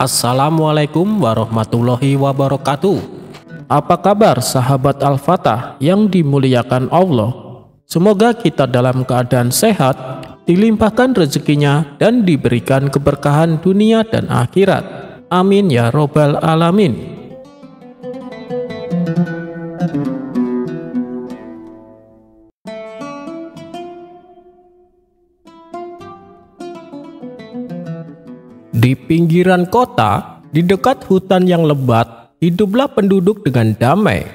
Assalamualaikum warahmatullahi wabarakatuh. Apa kabar sahabat Al-Fatah yang dimuliakan Allah? Semoga kita dalam keadaan sehat, dilimpahkan rezekinya dan diberikan keberkahan dunia dan akhirat. Amin ya robbal alamin. Di pinggiran kota, di dekat hutan yang lebat, hiduplah penduduk dengan damai.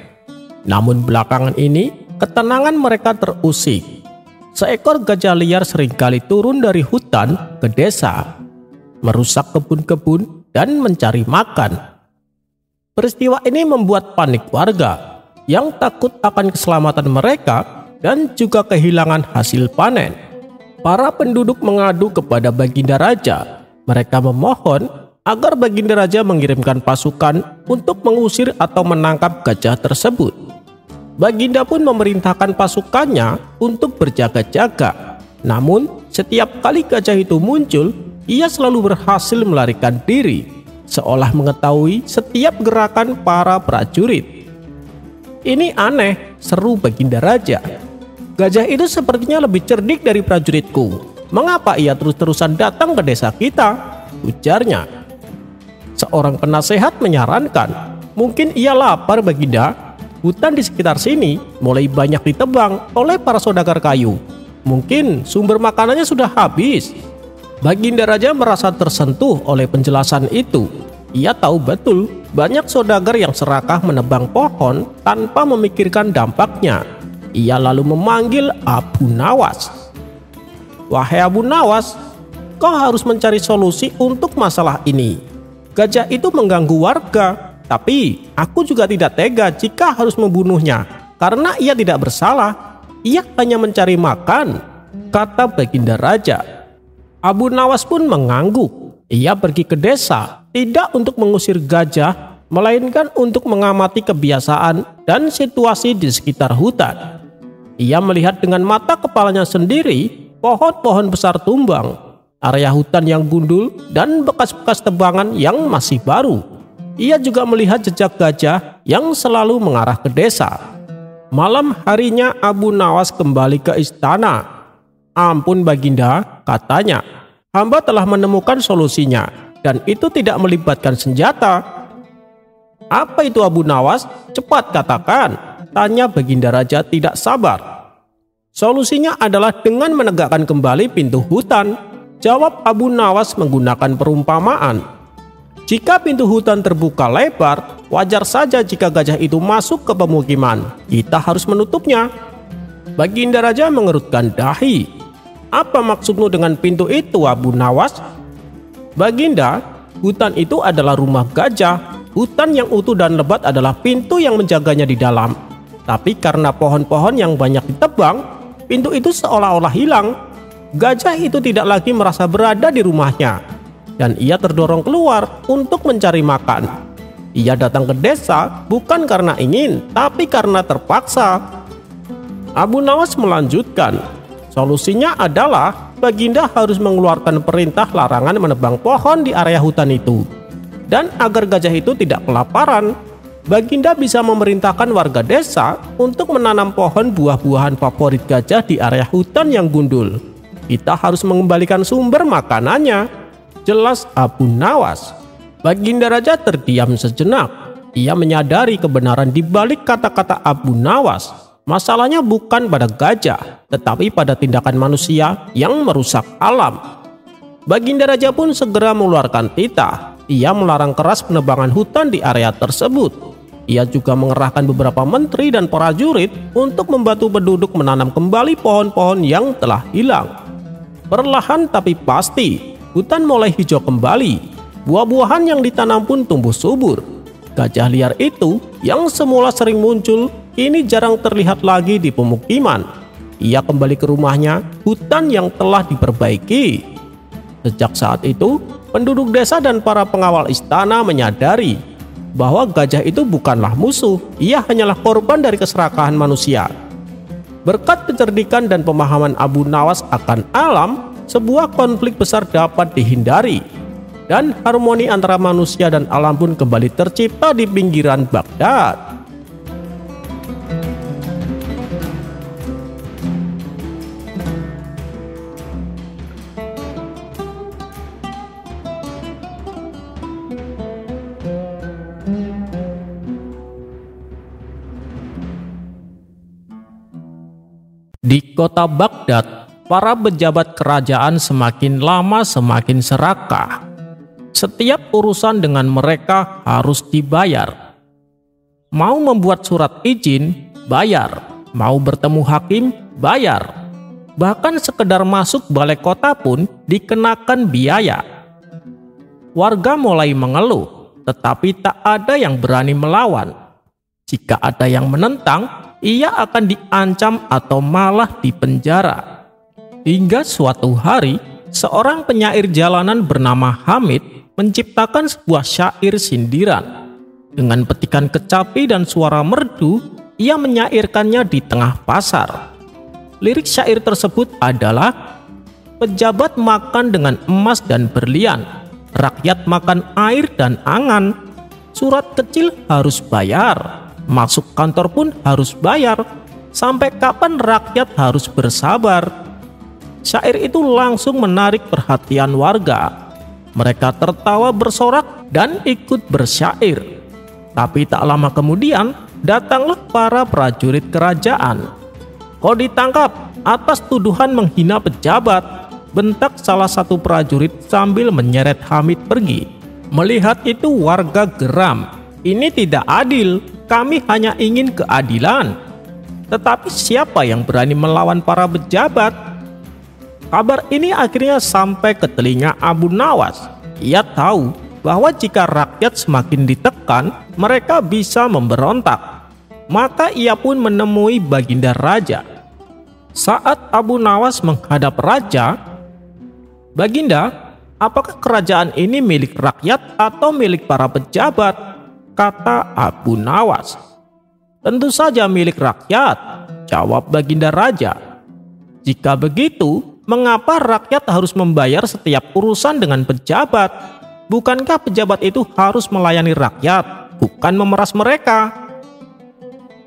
Namun belakangan ini, ketenangan mereka terusik. Seekor gajah liar seringkali turun dari hutan ke desa, merusak kebun-kebun dan mencari makan. Peristiwa ini membuat panik warga yang takut akan keselamatan mereka dan juga kehilangan hasil panen. Para penduduk mengadu kepada Baginda Raja. Mereka memohon agar Baginda Raja mengirimkan pasukan untuk mengusir atau menangkap gajah tersebut. Baginda pun memerintahkan pasukannya untuk berjaga-jaga. Namun, setiap kali gajah itu muncul, ia selalu berhasil melarikan diri, seolah mengetahui setiap gerakan para prajurit. Ini aneh, seru Baginda Raja. Gajah itu sepertinya lebih cerdik dari prajuritku. Mengapa ia terus-terusan datang ke desa kita? Ujarnya. Seorang penasehat menyarankan, mungkin ia lapar Baginda. Hutan di sekitar sini mulai banyak ditebang oleh para saudagar kayu. Mungkin sumber makanannya sudah habis. Baginda Raja merasa tersentuh oleh penjelasan itu. Ia tahu betul banyak saudagar yang serakah menebang pohon tanpa memikirkan dampaknya. Ia lalu memanggil Abu Nawas. Wahai Abu Nawas, kau harus mencari solusi untuk masalah ini. Gajah itu mengganggu warga, tapi aku juga tidak tega jika harus membunuhnya, karena ia tidak bersalah. Ia hanya mencari makan, kata Baginda Raja. Abu Nawas pun mengangguk. Ia pergi ke desa, tidak untuk mengusir gajah, melainkan untuk mengamati kebiasaan dan situasi di sekitar hutan. Ia melihat dengan mata kepalanya sendiri, pohon-pohon besar tumbang, area hutan yang gundul, dan bekas-bekas tebangan yang masih baru. Ia juga melihat jejak gajah yang selalu mengarah ke desa. Malam harinya Abu Nawas kembali ke istana. Ampun Baginda, katanya, hamba telah menemukan solusinya, dan itu tidak melibatkan senjata. Apa itu Abu Nawas? Cepat katakan, tanya Baginda Raja tidak sabar. Solusinya adalah dengan menegakkan kembali pintu hutan, jawab Abu Nawas menggunakan perumpamaan. Jika pintu hutan terbuka lebar, wajar saja jika gajah itu masuk ke pemukiman. Kita harus menutupnya. Baginda Raja mengerutkan dahi. Apa maksudmu dengan pintu itu, Abu Nawas? Baginda, hutan itu adalah rumah gajah. Hutan yang utuh dan lebat adalah pintu yang menjaganya di dalam. Tapi karena pohon-pohon yang banyak ditebang, pintu itu seolah-olah hilang. Gajah itu tidak lagi merasa berada di rumahnya, dan ia terdorong keluar untuk mencari makan. Ia datang ke desa bukan karena ingin, tapi karena terpaksa. Abu Nawas melanjutkan, solusinya adalah Baginda harus mengeluarkan perintah larangan menebang pohon di area hutan itu. Dan agar gajah itu tidak kelaparan, Baginda bisa memerintahkan warga desa untuk menanam pohon buah-buahan favorit gajah di area hutan yang gundul. Kita harus mengembalikan sumber makanannya, jelas Abu Nawas. Baginda Raja terdiam sejenak. Ia menyadari kebenaran di balik kata-kata Abu Nawas. Masalahnya bukan pada gajah, tetapi pada tindakan manusia yang merusak alam. Baginda Raja pun segera mengeluarkan titah. Ia melarang keras penebangan hutan di area tersebut. Ia juga mengerahkan beberapa menteri dan prajurit untuk membantu penduduk menanam kembali pohon-pohon yang telah hilang. Perlahan tapi pasti, hutan mulai hijau kembali. Buah-buahan yang ditanam pun tumbuh subur. Gajah liar itu yang semula sering muncul, kini jarang terlihat lagi di pemukiman. Ia kembali ke rumahnya, hutan yang telah diperbaiki. Sejak saat itu, penduduk desa dan para pengawal istana menyadari bahwa gajah itu bukanlah musuh, ia hanyalah korban dari keserakahan manusia. Berkat kecerdikan dan pemahaman Abu Nawas akan alam, sebuah konflik besar dapat dihindari. dan harmoni antara manusia dan alam pun kembali tercipta di pinggiran Baghdad. Di kota Baghdad, para pejabat kerajaan semakin lama semakin serakah. Setiap urusan dengan mereka harus dibayar. Mau membuat surat izin, bayar. Mau bertemu hakim, bayar. Bahkan sekedar masuk balai kota pun dikenakan biaya. Warga mulai mengeluh, tetapi tak ada yang berani melawan. Jika ada yang menentang, ia akan diancam atau malah dipenjara. Hingga suatu hari, seorang penyair jalanan bernama Hamid menciptakan sebuah syair sindiran. Dengan petikan kecapi dan suara merdu, ia menyairkannya di tengah pasar. Lirik syair tersebut adalah, pejabat makan dengan emas dan berlian, rakyat makan air dan angan, surat kecil harus bayar, masuk kantor pun harus bayar, sampai kapan rakyat harus bersabar. Syair itu langsung menarik perhatian warga. Mereka tertawa bersorak dan ikut bersyair. Tapi tak lama kemudian, datanglah para prajurit kerajaan. "Kau ditangkap atas tuduhan menghina pejabat," bentak salah satu prajurit sambil menyeret Hamid pergi. Melihat itu warga geram. "Ini tidak adil, kami hanya ingin keadilan." Tetapi siapa yang berani melawan para pejabat? Kabar ini akhirnya sampai ke telinga Abu Nawas. Ia tahu bahwa jika rakyat semakin ditekan, mereka bisa memberontak. Maka ia pun menemui Baginda Raja. Saat Abu Nawas menghadap raja, "Baginda, apakah kerajaan ini milik rakyat atau milik para pejabat?" kata Abu Nawas. "Tentu saja milik rakyat," jawab Baginda Raja. "Jika begitu, mengapa rakyat harus membayar setiap urusan dengan pejabat? Bukankah pejabat itu harus melayani rakyat, bukan memeras mereka?"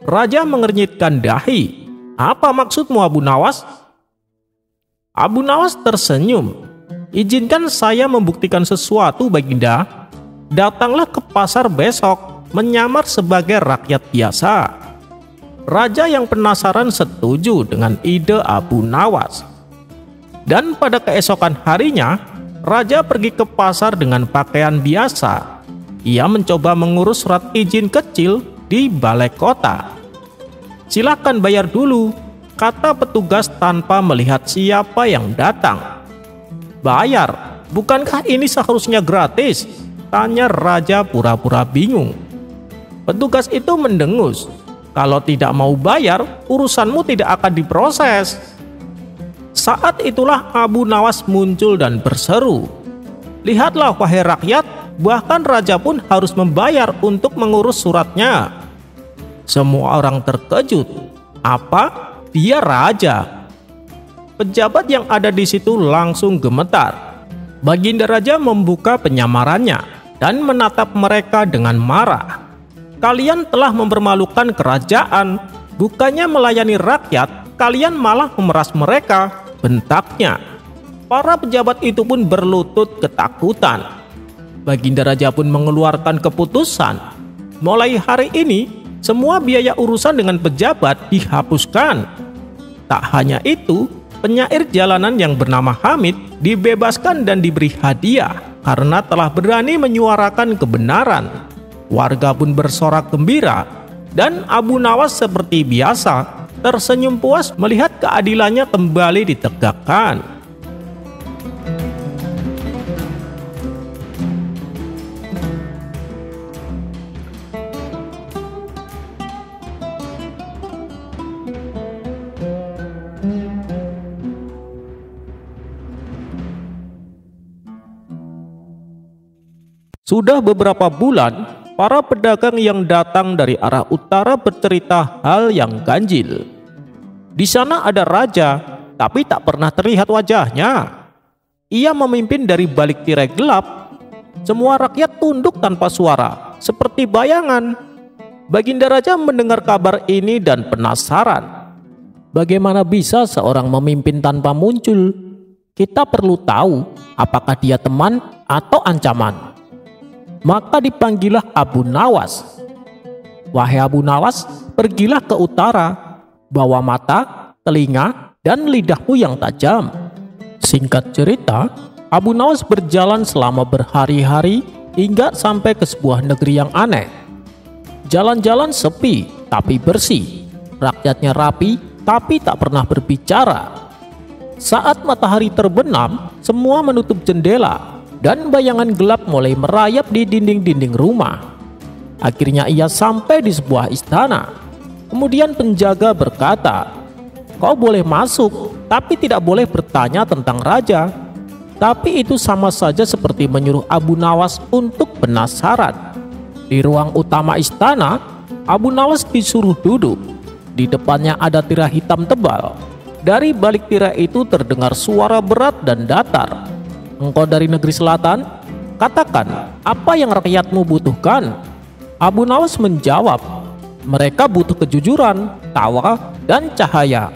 Raja mengernyitkan dahi. "Apa maksudmu, Abu Nawas?" Abu Nawas tersenyum. "Izinkan saya membuktikan sesuatu, Baginda. Datanglah ke pasar besok, menyamar sebagai rakyat biasa." Raja yang penasaran setuju dengan ide Abu Nawas. Dan pada keesokan harinya, raja pergi ke pasar dengan pakaian biasa. Ia mencoba mengurus surat izin kecil di balai kota. "Silakan bayar dulu," kata petugas tanpa melihat siapa yang datang. "Bayar? Bukankah ini seharusnya gratis?" tanya raja pura-pura bingung. Petugas itu mendengus. "Kalau tidak mau bayar, urusanmu tidak akan diproses." Saat itulah Abu Nawas muncul dan berseru, "Lihatlah wahai rakyat, bahkan raja pun harus membayar untuk mengurus suratnya." Semua orang terkejut. Apa? Dia raja? Pejabat yang ada di situ langsung gemetar. Baginda Raja membuka penyamarannya dan menatap mereka dengan marah. "Kalian telah mempermalukan kerajaan. Bukannya melayani rakyat, kalian malah memeras mereka," bentaknya. Para pejabat itu pun berlutut ketakutan. Baginda Raja pun mengeluarkan keputusan. Mulai hari ini, semua biaya urusan dengan pejabat dihapuskan. Tak hanya itu, penyair jalanan yang bernama Hamid dibebaskan dan diberi hadiah karena telah berani menyuarakan kebenaran. Warga pun bersorak gembira, dan Abu Nawas seperti biasa tersenyum puas melihat keadilannya kembali ditegakkan. Sudah beberapa bulan, para pedagang yang datang dari arah utara bercerita hal yang ganjil. Di sana ada raja, tapi tak pernah terlihat wajahnya. Ia memimpin dari balik tirai gelap, Semua rakyat tunduk tanpa suara, seperti bayangan. Baginda Raja mendengar kabar ini dan penasaran. Bagaimana bisa seorang memimpin tanpa muncul? Kita perlu tahu apakah dia teman atau ancaman. Maka dipanggillah Abu Nawas. Wahai Abu Nawas, pergilah ke utara, bawa mata, telinga, dan lidahmu yang tajam. Singkat cerita, Abu Nawas berjalan selama berhari-hari hingga sampai ke sebuah negeri yang aneh. Jalan-jalan sepi tapi bersih, rakyatnya rapi tapi tak pernah berbicara. Saat matahari terbenam, semua menutup jendela dan bayangan gelap mulai merayap di dinding-dinding rumah. Akhirnya ia sampai di sebuah istana. Kemudian penjaga berkata, "Kau boleh masuk, tapi tidak boleh bertanya tentang raja." Tapi itu sama saja seperti menyuruh Abu Nawas untuk penasaran. Di ruang utama istana, Abu Nawas disuruh duduk. Di depannya ada tirai hitam tebal. Dari balik tirai itu terdengar suara berat dan datar. "Engkau dari negeri selatan? Katakan, apa yang rakyatmu butuhkan?" Abu Nawas menjawab, "Mereka butuh kejujuran, tawa, dan cahaya."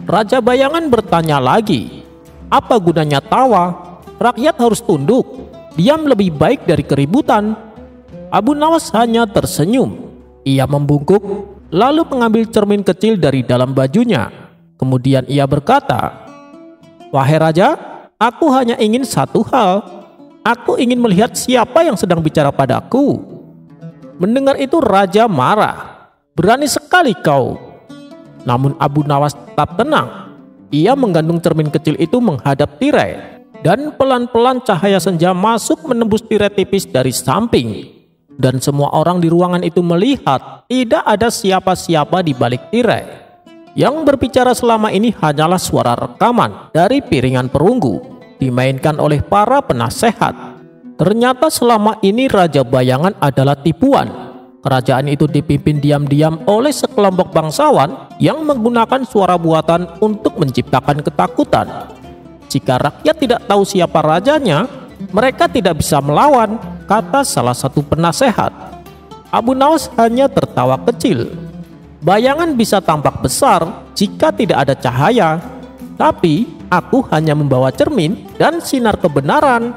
Raja bayangan bertanya lagi, "Apa gunanya tawa? Rakyat harus tunduk. Diam lebih baik dari keributan." Abu Nawas hanya tersenyum. Ia membungkuk, lalu mengambil cermin kecil dari dalam bajunya. Kemudian ia berkata, "Wahai raja, aku hanya ingin satu hal. Aku ingin melihat siapa yang sedang bicara padaku." Mendengar itu raja marah. "Berani sekali kau." Namun Abu Nawas tetap tenang. Ia menggantung cermin kecil itu menghadap tirai, dan pelan-pelan cahaya senja masuk menembus tirai tipis dari samping. Dan semua orang di ruangan itu melihat tidak ada siapa-siapa di balik tirai. Yang berbicara selama ini hanyalah suara rekaman dari piringan perunggu, dimainkan oleh para penasehat. Ternyata selama ini Raja Bayangan adalah tipuan. Kerajaan itu dipimpin diam-diam oleh sekelompok bangsawan yang menggunakan suara buatan untuk menciptakan ketakutan. Jika rakyat tidak tahu siapa rajanya, mereka tidak bisa melawan, kata salah satu penasehat. Abu Nawas hanya tertawa kecil. Bayangan bisa tampak besar jika tidak ada cahaya, tapi aku hanya membawa cermin dan sinar kebenaran.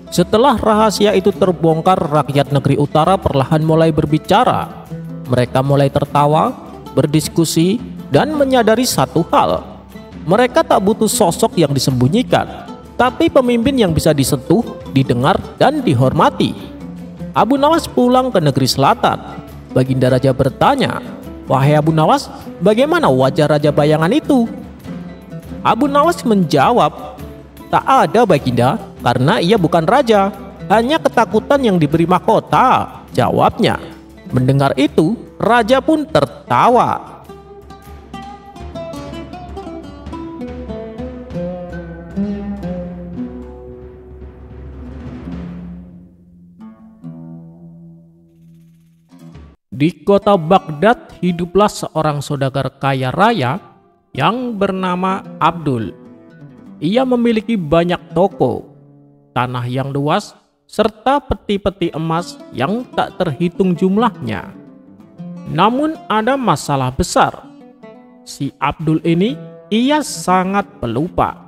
Setelah rahasia itu terbongkar, rakyat negeri utara perlahan mulai berbicara. Mereka mulai tertawa, berdiskusi, dan menyadari satu hal. Mereka tak butuh sosok yang disembunyikan, tapi pemimpin yang bisa disentuh, didengar, dan dihormati. Abu Nawas pulang ke negeri selatan. Baginda Raja bertanya, "Wahai Abu Nawas, bagaimana wajah Raja Bayangan itu?" Abu Nawas menjawab, "Tak ada Baginda, karena ia bukan raja, hanya ketakutan yang diberi mahkota," jawabnya. Mendengar itu, raja pun tertawa. Di kota Baghdad hiduplah seorang saudagar kaya raya yang bernama Abdul. Ia memiliki banyak toko, tanah yang luas, serta peti-peti emas yang tak terhitung jumlahnya. Namun ada masalah besar. Si Abdul ini, ia sangat pelupa.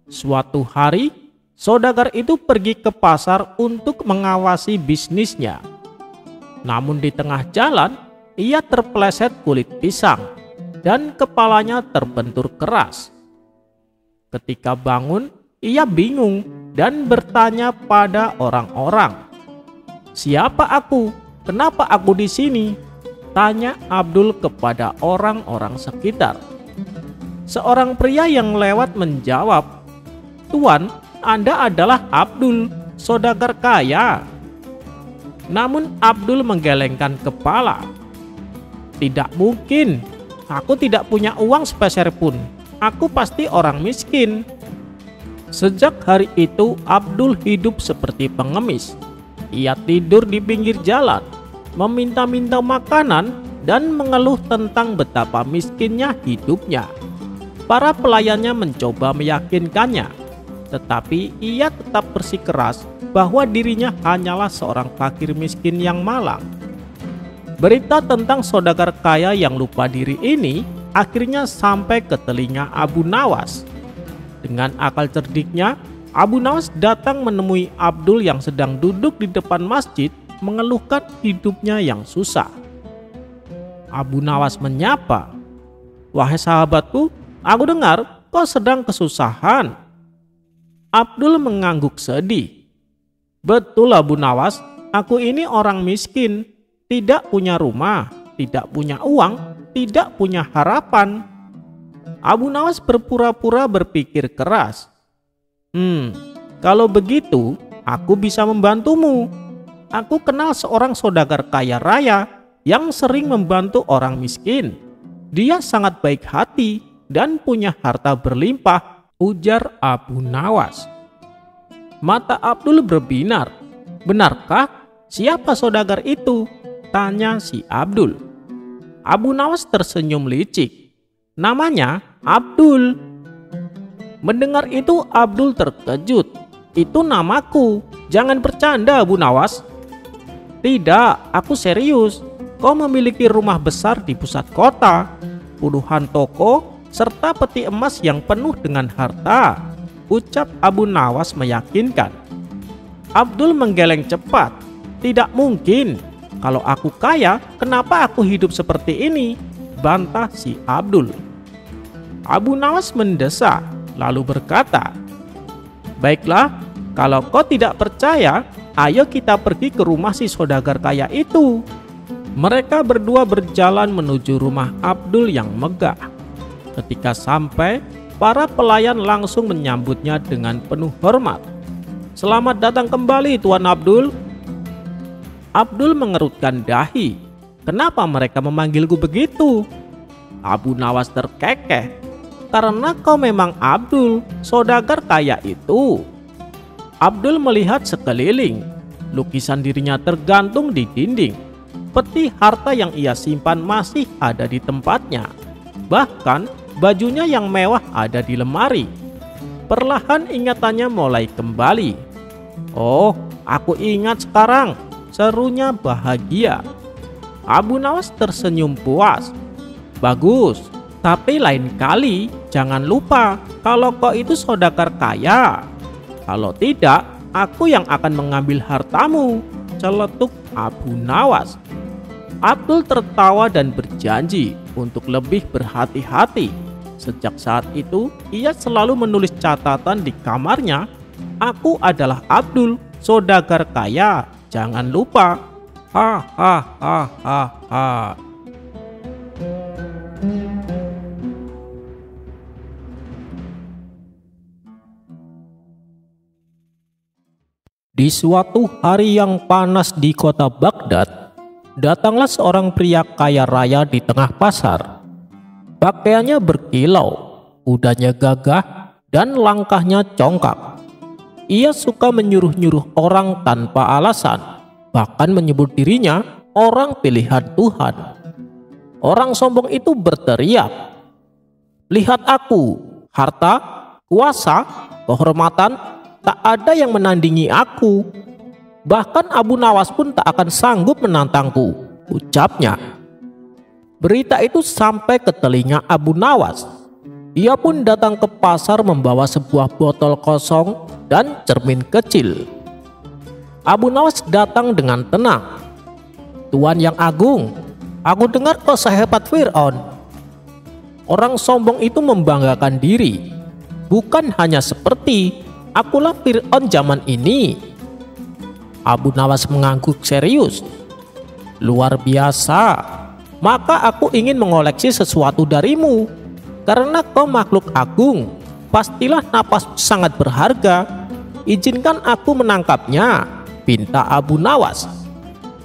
Suatu hari, saudagar itu pergi ke pasar untuk mengawasi bisnisnya. Namun di tengah jalan, ia terpeleset kulit pisang dan kepalanya terbentur keras. Ketika bangun, ia bingung dan bertanya pada orang-orang, "Siapa aku? Kenapa aku di sini?" tanya Abdul kepada orang-orang sekitar. Seorang pria yang lewat menjawab, "Tuan, Anda adalah Abdul, saudagar kaya." Namun Abdul menggelengkan kepala. "Tidak mungkin, aku tidak punya uang sepeser pun. Aku pasti orang miskin." Sejak hari itu Abdul hidup seperti pengemis. Ia tidur di pinggir jalan, meminta-minta makanan, dan mengeluh tentang betapa miskinnya hidupnya. Para pelayannya mencoba meyakinkannya, tetapi ia tetap bersikeras bahwa dirinya hanyalah seorang fakir miskin yang malang. Berita tentang saudagar kaya yang lupa diri ini akhirnya sampai ke telinga Abu Nawas. Dengan akal cerdiknya, Abu Nawas datang menemui Abdul yang sedang duduk di depan masjid mengeluhkan hidupnya yang susah. Abu Nawas menyapa, "Wahai sahabatku, aku dengar kau sedang kesusahan." Abdul mengangguk sedih. "Betul Abu Nawas, aku ini orang miskin, tidak punya rumah, tidak punya uang, tidak punya harapan." Abu Nawas berpura-pura berpikir keras. Kalau begitu, aku bisa membantumu. Aku kenal seorang saudagar kaya raya yang sering membantu orang miskin. Dia sangat baik hati dan punya harta berlimpah, ujar Abu Nawas. Mata Abdul berbinar. "Benarkah? Siapa saudagar itu?" tanya si Abdul. Abu Nawas tersenyum licik. "Namanya Abdul." Mendengar itu Abdul terkejut. "Itu namaku, jangan bercanda Abu Nawas." "Tidak, aku serius. Kau memiliki rumah besar di pusat kota, puluhan toko, serta peti emas yang penuh dengan harta," ucap Abu Nawas meyakinkan. Abdul menggeleng cepat. "Tidak mungkin. Kalau aku kaya, kenapa aku hidup seperti ini?" bantah si Abdul. Abu Nawas mendesak, lalu berkata, "Baiklah, kalau kau tidak percaya, ayo kita pergi ke rumah si saudagar kaya itu." Mereka berdua berjalan menuju rumah Abdul yang megah. Ketika sampai, para pelayan langsung menyambutnya dengan penuh hormat. "Selamat datang kembali Tuan Abdul." Abdul mengerutkan dahi. "Kenapa mereka memanggilku begitu?" Abu Nawas terkekeh. "Karena kau memang Abdul, saudagar kaya itu." Abdul melihat sekeliling. Lukisan dirinya tergantung di dinding. Peti harta yang ia simpan masih ada di tempatnya. Bahkan bajunya yang mewah ada di lemari. Perlahan ingatannya mulai kembali. "Oh, aku ingat sekarang," serunya bahagia. Abu Nawas tersenyum puas. "Bagus, tapi lain kali jangan lupa kalau kau itu saudagar kaya. Kalau tidak, aku yang akan mengambil hartamu," celetuk Abu Nawas. Abdul tertawa dan berjanji untuk lebih berhati-hati. Sejak saat itu, ia selalu menulis catatan di kamarnya, "Aku adalah Abdul, saudagar kaya, jangan lupa." Hahaha. Di suatu hari yang panas di kota Baghdad, datanglah seorang pria kaya raya di tengah pasar. Pakaiannya berkilau, kudanya gagah, dan langkahnya congkak. Ia suka menyuruh-nyuruh orang tanpa alasan, bahkan menyebut dirinya orang pilihan Tuhan. Orang sombong itu berteriak, "Lihat aku, harta, kuasa, kehormatan, tak ada yang menandingi aku. Bahkan Abu Nawas pun tak akan sanggup menantangku," ucapnya. Berita itu sampai ke telinga Abu Nawas. Ia pun datang ke pasar membawa sebuah botol kosong dan cermin kecil. Abu Nawas datang dengan tenang. "Tuan yang agung, aku dengar kau sehebat Fir'aun." Orang sombong itu membanggakan diri. "Bukan hanya seperti, akulah Fir'aun zaman ini." Abu Nawas mengangguk serius. "Luar biasa. Maka aku ingin mengoleksi sesuatu darimu. Karena kau makhluk agung, pastilah napasmu sangat berharga. Izinkan aku menangkapnya," pinta Abu Nawas.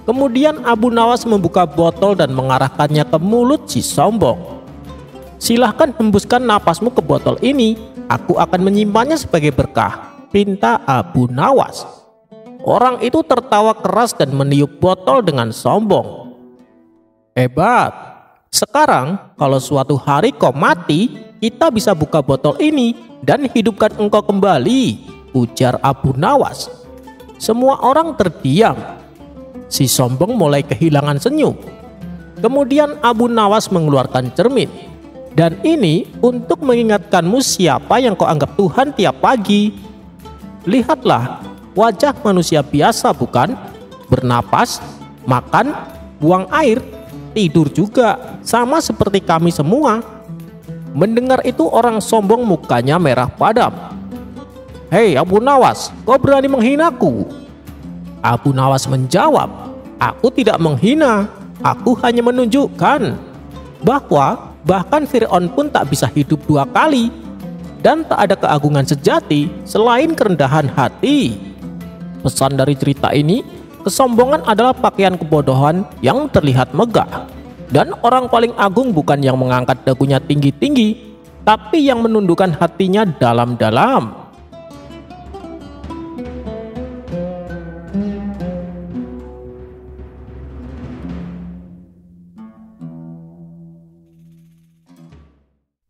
Kemudian Abu Nawas membuka botol dan mengarahkannya ke mulut si sombong. "Silahkan hembuskan napasmu ke botol ini. Aku akan menyimpannya sebagai berkah," pinta Abu Nawas. Orang itu tertawa keras dan meniup botol dengan sombong. "Hebat. Sekarang kalau suatu hari kau mati, kita bisa buka botol ini dan hidupkan engkau kembali, ujar Abu Nawas. Semua orang terdiam. Si sombong mulai kehilangan senyum. Kemudian Abu Nawas mengeluarkan cermin. Dan ini untuk mengingatkanmu siapa yang kau anggap Tuhan tiap pagi. Lihatlah, wajah manusia biasa bukan? Bernapas, makan, buang air, tidur juga, sama seperti kami semua. Mendengar itu orang sombong mukanya merah padam. Hei Abu Nawas, kau berani menghinaku? Abu Nawas menjawab, aku tidak menghina, aku hanya menunjukkan bahwa bahkan Fir'aun pun tak bisa hidup dua kali, dan tak ada keagungan sejati selain kerendahan hati. Pesan dari cerita ini, kesombongan adalah pakaian kebodohan yang terlihat megah, dan orang paling agung bukan yang mengangkat dagunya tinggi-tinggi, tapi yang menundukkan hatinya dalam-dalam.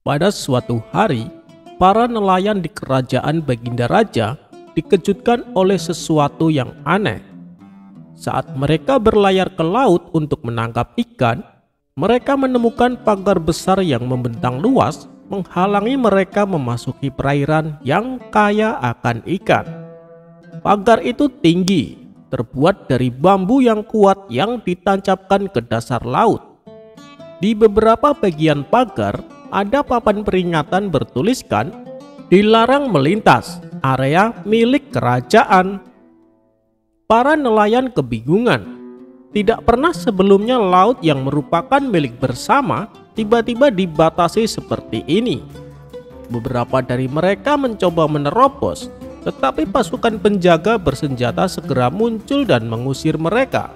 Pada suatu hari, para nelayan di kerajaan Baginda Raja dikejutkan oleh sesuatu yang aneh. Saat mereka berlayar ke laut untuk menangkap ikan, mereka menemukan pagar besar yang membentang luas menghalangi mereka memasuki perairan yang kaya akan ikan. Pagar itu tinggi, terbuat dari bambu yang kuat yang ditancapkan ke dasar laut. Di beberapa bagian pagar, ada papan peringatan bertuliskan, dilarang melintas, area milik kerajaan. Para nelayan kebingungan. Tidak pernah sebelumnya laut yang merupakan milik bersama tiba-tiba dibatasi seperti ini. Beberapa dari mereka mencoba menerobos, tetapi pasukan penjaga bersenjata segera muncul dan mengusir mereka.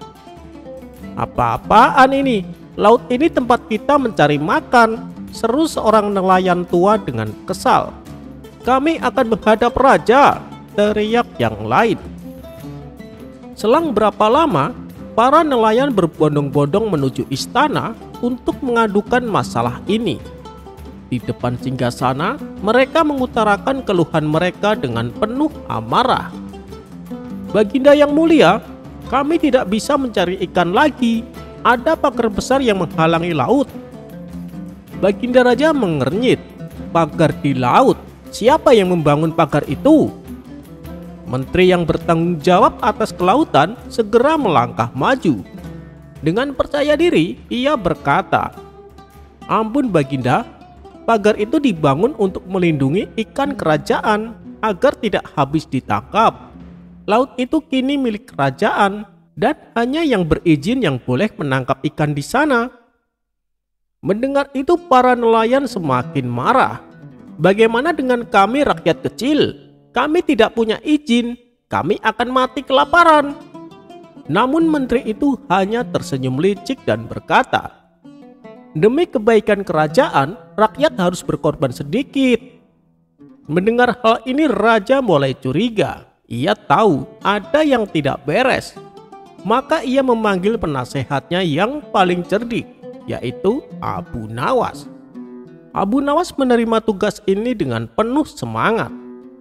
Apa-apaan ini? Laut ini tempat kita mencari makan, seru seorang nelayan tua dengan kesal. Kami akan menghadap raja, teriak yang lain. Selang berapa lama, para nelayan berbondong-bondong menuju istana untuk mengadukan masalah ini. Di depan singgasana, mereka mengutarakan keluhan mereka dengan penuh amarah. Baginda yang mulia, kami tidak bisa mencari ikan lagi. Ada pagar besar yang menghalangi laut. Baginda Raja mengernyit. Pagar di laut? Siapa yang membangun pagar itu? Menteri yang bertanggung jawab atas kelautan segera melangkah maju. Dengan percaya diri, ia berkata, "Ampun Baginda, pagar itu dibangun untuk melindungi ikan kerajaan agar tidak habis ditangkap. Laut itu kini milik kerajaan dan hanya yang berizin yang boleh menangkap ikan di sana." Mendengar itu para nelayan semakin marah. Bagaimana dengan kami rakyat kecil? Kami tidak punya izin, kami akan mati kelaparan. Namun menteri itu hanya tersenyum licik dan berkata, "Demi kebaikan kerajaan, rakyat harus berkorban sedikit." Mendengar hal ini raja mulai curiga. Ia tahu ada yang tidak beres. Maka ia memanggil penasehatnya yang paling cerdik, yaitu Abu Nawas. Abu Nawas menerima tugas ini dengan penuh semangat.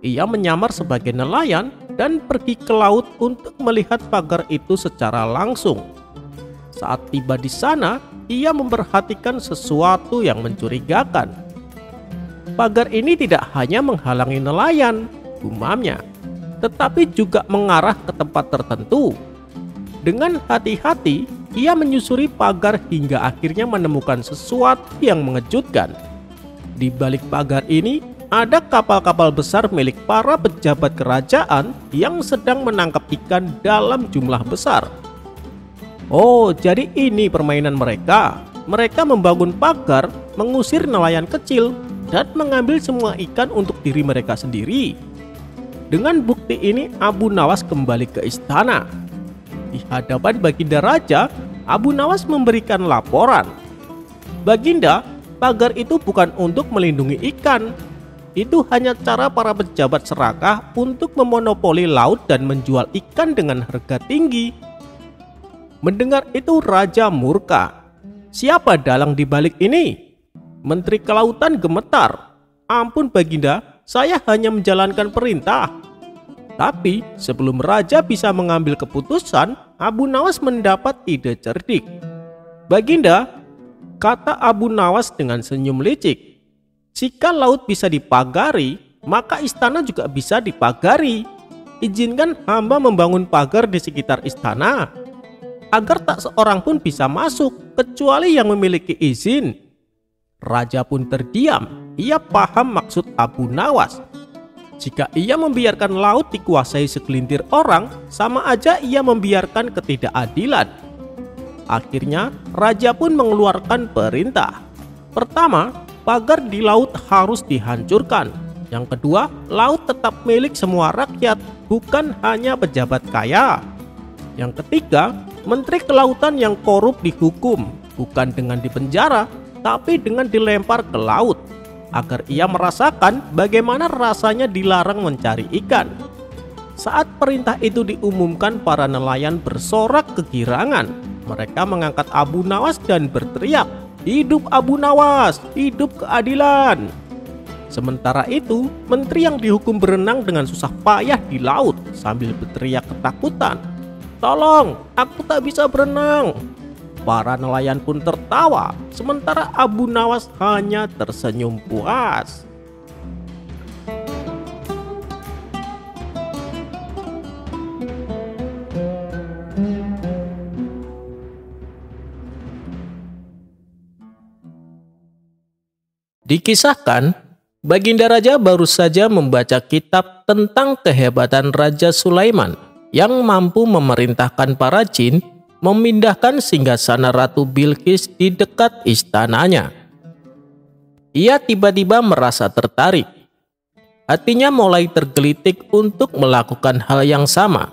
Ia menyamar sebagai nelayan dan pergi ke laut untuk melihat pagar itu secara langsung. Saat tiba di sana, ia memperhatikan sesuatu yang mencurigakan. Pagar ini tidak hanya menghalangi nelayan, gumamnya, tetapi juga mengarah ke tempat tertentu. Dengan hati-hati, ia menyusuri pagar hingga akhirnya menemukan sesuatu yang mengejutkan. Di balik pagar ini, ada kapal-kapal besar milik para pejabat kerajaan yang sedang menangkap ikan dalam jumlah besar. Oh, jadi ini permainan mereka. Mereka membangun pagar, mengusir nelayan kecil, dan mengambil semua ikan untuk diri mereka sendiri. Dengan bukti ini, Abu Nawas kembali ke istana. Di hadapan Baginda Raja, Abu Nawas memberikan laporan. "Baginda, pagar itu bukan untuk melindungi ikan. Itu hanya cara para pejabat serakah untuk memonopoli laut dan menjual ikan dengan harga tinggi." Mendengar itu raja murka. "Siapa dalang di balik ini?" Menteri Kelautan gemetar. "Ampun Baginda, saya hanya menjalankan perintah." Tapi sebelum raja bisa mengambil keputusan, Abu Nawas mendapat ide cerdik. "Baginda," kata Abu Nawas dengan senyum licik, "jika laut bisa dipagari, maka istana juga bisa dipagari. Izinkan hamba membangun pagar di sekitar istana, agar tak seorang pun bisa masuk, kecuali yang memiliki izin." Raja pun terdiam. Ia paham maksud Abu Nawas. Jika ia membiarkan laut dikuasai segelintir orang, sama aja ia membiarkan ketidakadilan. Akhirnya, raja pun mengeluarkan perintah. Pertama, pagar di laut harus dihancurkan. Yang kedua, laut tetap milik semua rakyat, bukan hanya pejabat kaya. Yang ketiga, Menteri Kelautan yang korup dihukum, bukan dengan dipenjara, tapi dengan dilempar ke laut, agar ia merasakan bagaimana rasanya dilarang mencari ikan. Saat perintah itu diumumkan, para nelayan bersorak kegirangan. Mereka mengangkat Abu Nawas dan berteriak, "Hidup Abu Nawas, hidup keadilan!" Sementara itu, menteri yang dihukum berenang dengan susah payah di laut sambil berteriak ketakutan, "Tolong, aku tak bisa berenang!" Para nelayan pun tertawa, sementara Abu Nawas hanya tersenyum puas. Dikisahkan, Baginda Raja baru saja membaca kitab tentang kehebatan Raja Sulaiman yang mampu memerintahkan para jin memindahkan singgasana Ratu Bilqis di dekat istananya. Ia tiba-tiba merasa tertarik. Hatinya mulai tergelitik untuk melakukan hal yang sama.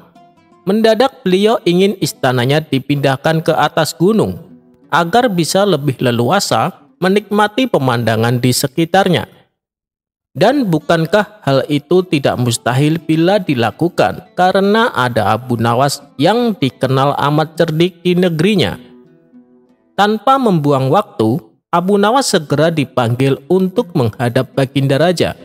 Mendadak beliau ingin istananya dipindahkan ke atas gunung agar bisa lebih leluasa menikmati pemandangan di sekitarnya. Dan bukankah hal itu tidak mustahil bila dilakukan karena ada Abu Nawas yang dikenal amat cerdik di negerinya? Tanpa membuang waktu, Abu Nawas segera dipanggil untuk menghadap Baginda Raja.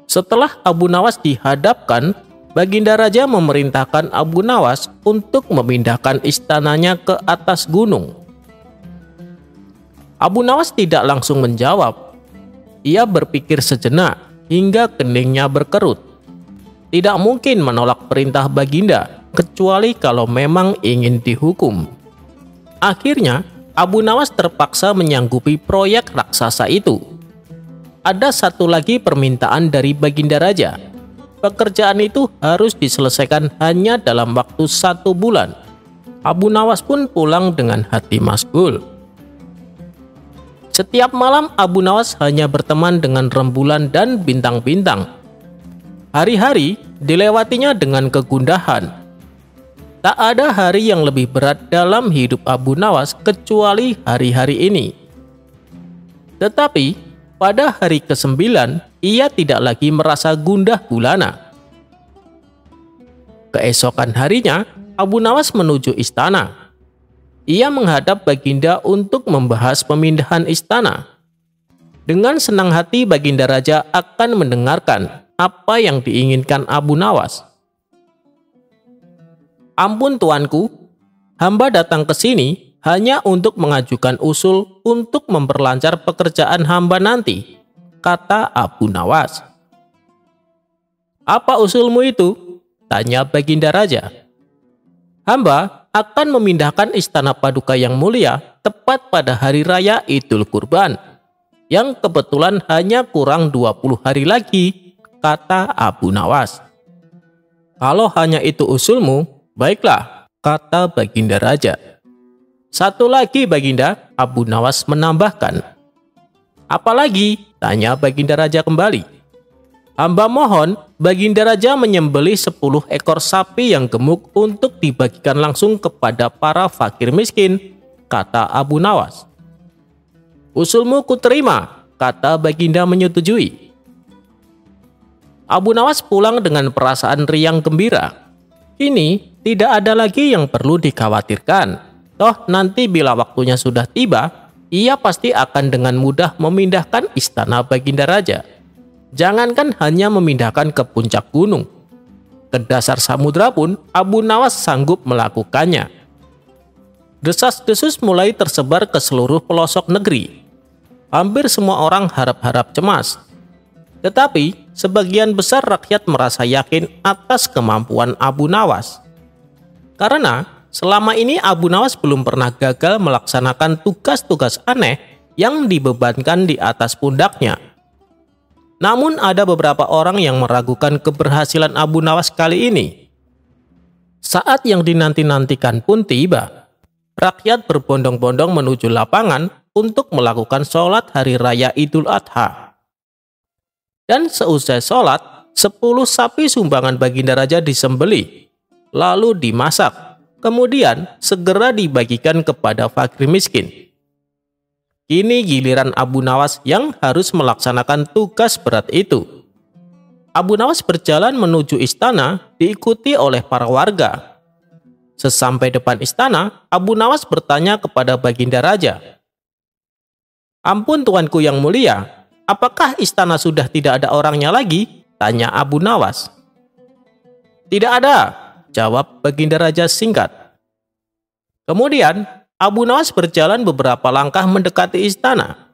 Setelah Abu Nawas dihadapkan, Baginda Raja memerintahkan Abu Nawas untuk memindahkan istananya ke atas gunung. Abu Nawas tidak langsung menjawab. Ia berpikir sejenak hingga keningnya berkerut. Tidak mungkin menolak perintah Baginda, kecuali kalau memang ingin dihukum. Akhirnya, Abu Nawas terpaksa menyanggupi proyek raksasa itu. Ada satu lagi permintaan dari Baginda Raja. Pekerjaan itu harus diselesaikan hanya dalam waktu 1 bulan. Abu Nawas pun pulang dengan hati masgul. Setiap malam Abu Nawas hanya berteman dengan rembulan dan bintang-bintang. Hari-hari dilewatinya dengan kegundahan. Tak ada hari yang lebih berat dalam hidup Abu Nawas kecuali hari-hari ini. Tetapi pada hari ke-9 ia tidak lagi merasa gundah gulana. Keesokan harinya Abu Nawas menuju istana. Ia menghadap Baginda untuk membahas pemindahan istana. Dengan senang hati Baginda Raja akan mendengarkan apa yang diinginkan Abu Nawas. "Ampun tuanku, hamba datang ke sini hanya untuk mengajukan usul untuk memperlancar pekerjaan hamba nanti," kata Abu Nawas. "Apa usulmu itu?" tanya Baginda Raja. "Hamba akan memindahkan istana Paduka yang mulia tepat pada hari raya Idul Kurban, yang kebetulan hanya kurang 20 hari lagi," kata Abu Nawas. "Kalau hanya itu usulmu, baiklah," kata Baginda Raja. "Satu lagi Baginda," Abu Nawas menambahkan. "Apalagi?" tanya Baginda Raja kembali. "Hamba mohon Baginda Raja menyembelih 10 ekor sapi yang gemuk untuk dibagikan langsung kepada para fakir miskin," kata Abu Nawas. "Usulmu kuterima," kata Baginda menyetujui. Abu Nawas pulang dengan perasaan riang gembira. Kini tidak ada lagi yang perlu dikhawatirkan. Toh nanti bila waktunya sudah tiba, ia pasti akan dengan mudah memindahkan istana Baginda Raja. Jangankan hanya memindahkan ke puncak gunung, ke dasar samudra pun Abu Nawas sanggup melakukannya. Desas-desus mulai tersebar ke seluruh pelosok negeri. Hampir semua orang harap-harap cemas. Tetapi sebagian besar rakyat merasa yakin atas kemampuan Abu Nawas. Karena selama ini Abu Nawas belum pernah gagal melaksanakan tugas-tugas aneh yang dibebankan di atas pundaknya. Namun ada beberapa orang yang meragukan keberhasilan Abu Nawas kali ini. Saat yang dinanti-nantikan pun tiba. Rakyat berbondong-bondong menuju lapangan untuk melakukan sholat hari raya Idul Adha. Dan seusai sholat, 10 sapi sumbangan Baginda Raja disembelih, lalu dimasak, kemudian segera dibagikan kepada fakir miskin. Kini giliran Abu Nawas yang harus melaksanakan tugas berat itu. Abu Nawas berjalan menuju istana diikuti oleh para warga. Sesampai depan istana, Abu Nawas bertanya kepada Baginda Raja, "Ampun tuanku yang mulia, apakah istana sudah tidak ada orangnya lagi?" tanya Abu Nawas. "Tidak ada," jawab Baginda Raja singkat. Kemudian Abu Nawas berjalan beberapa langkah mendekati istana.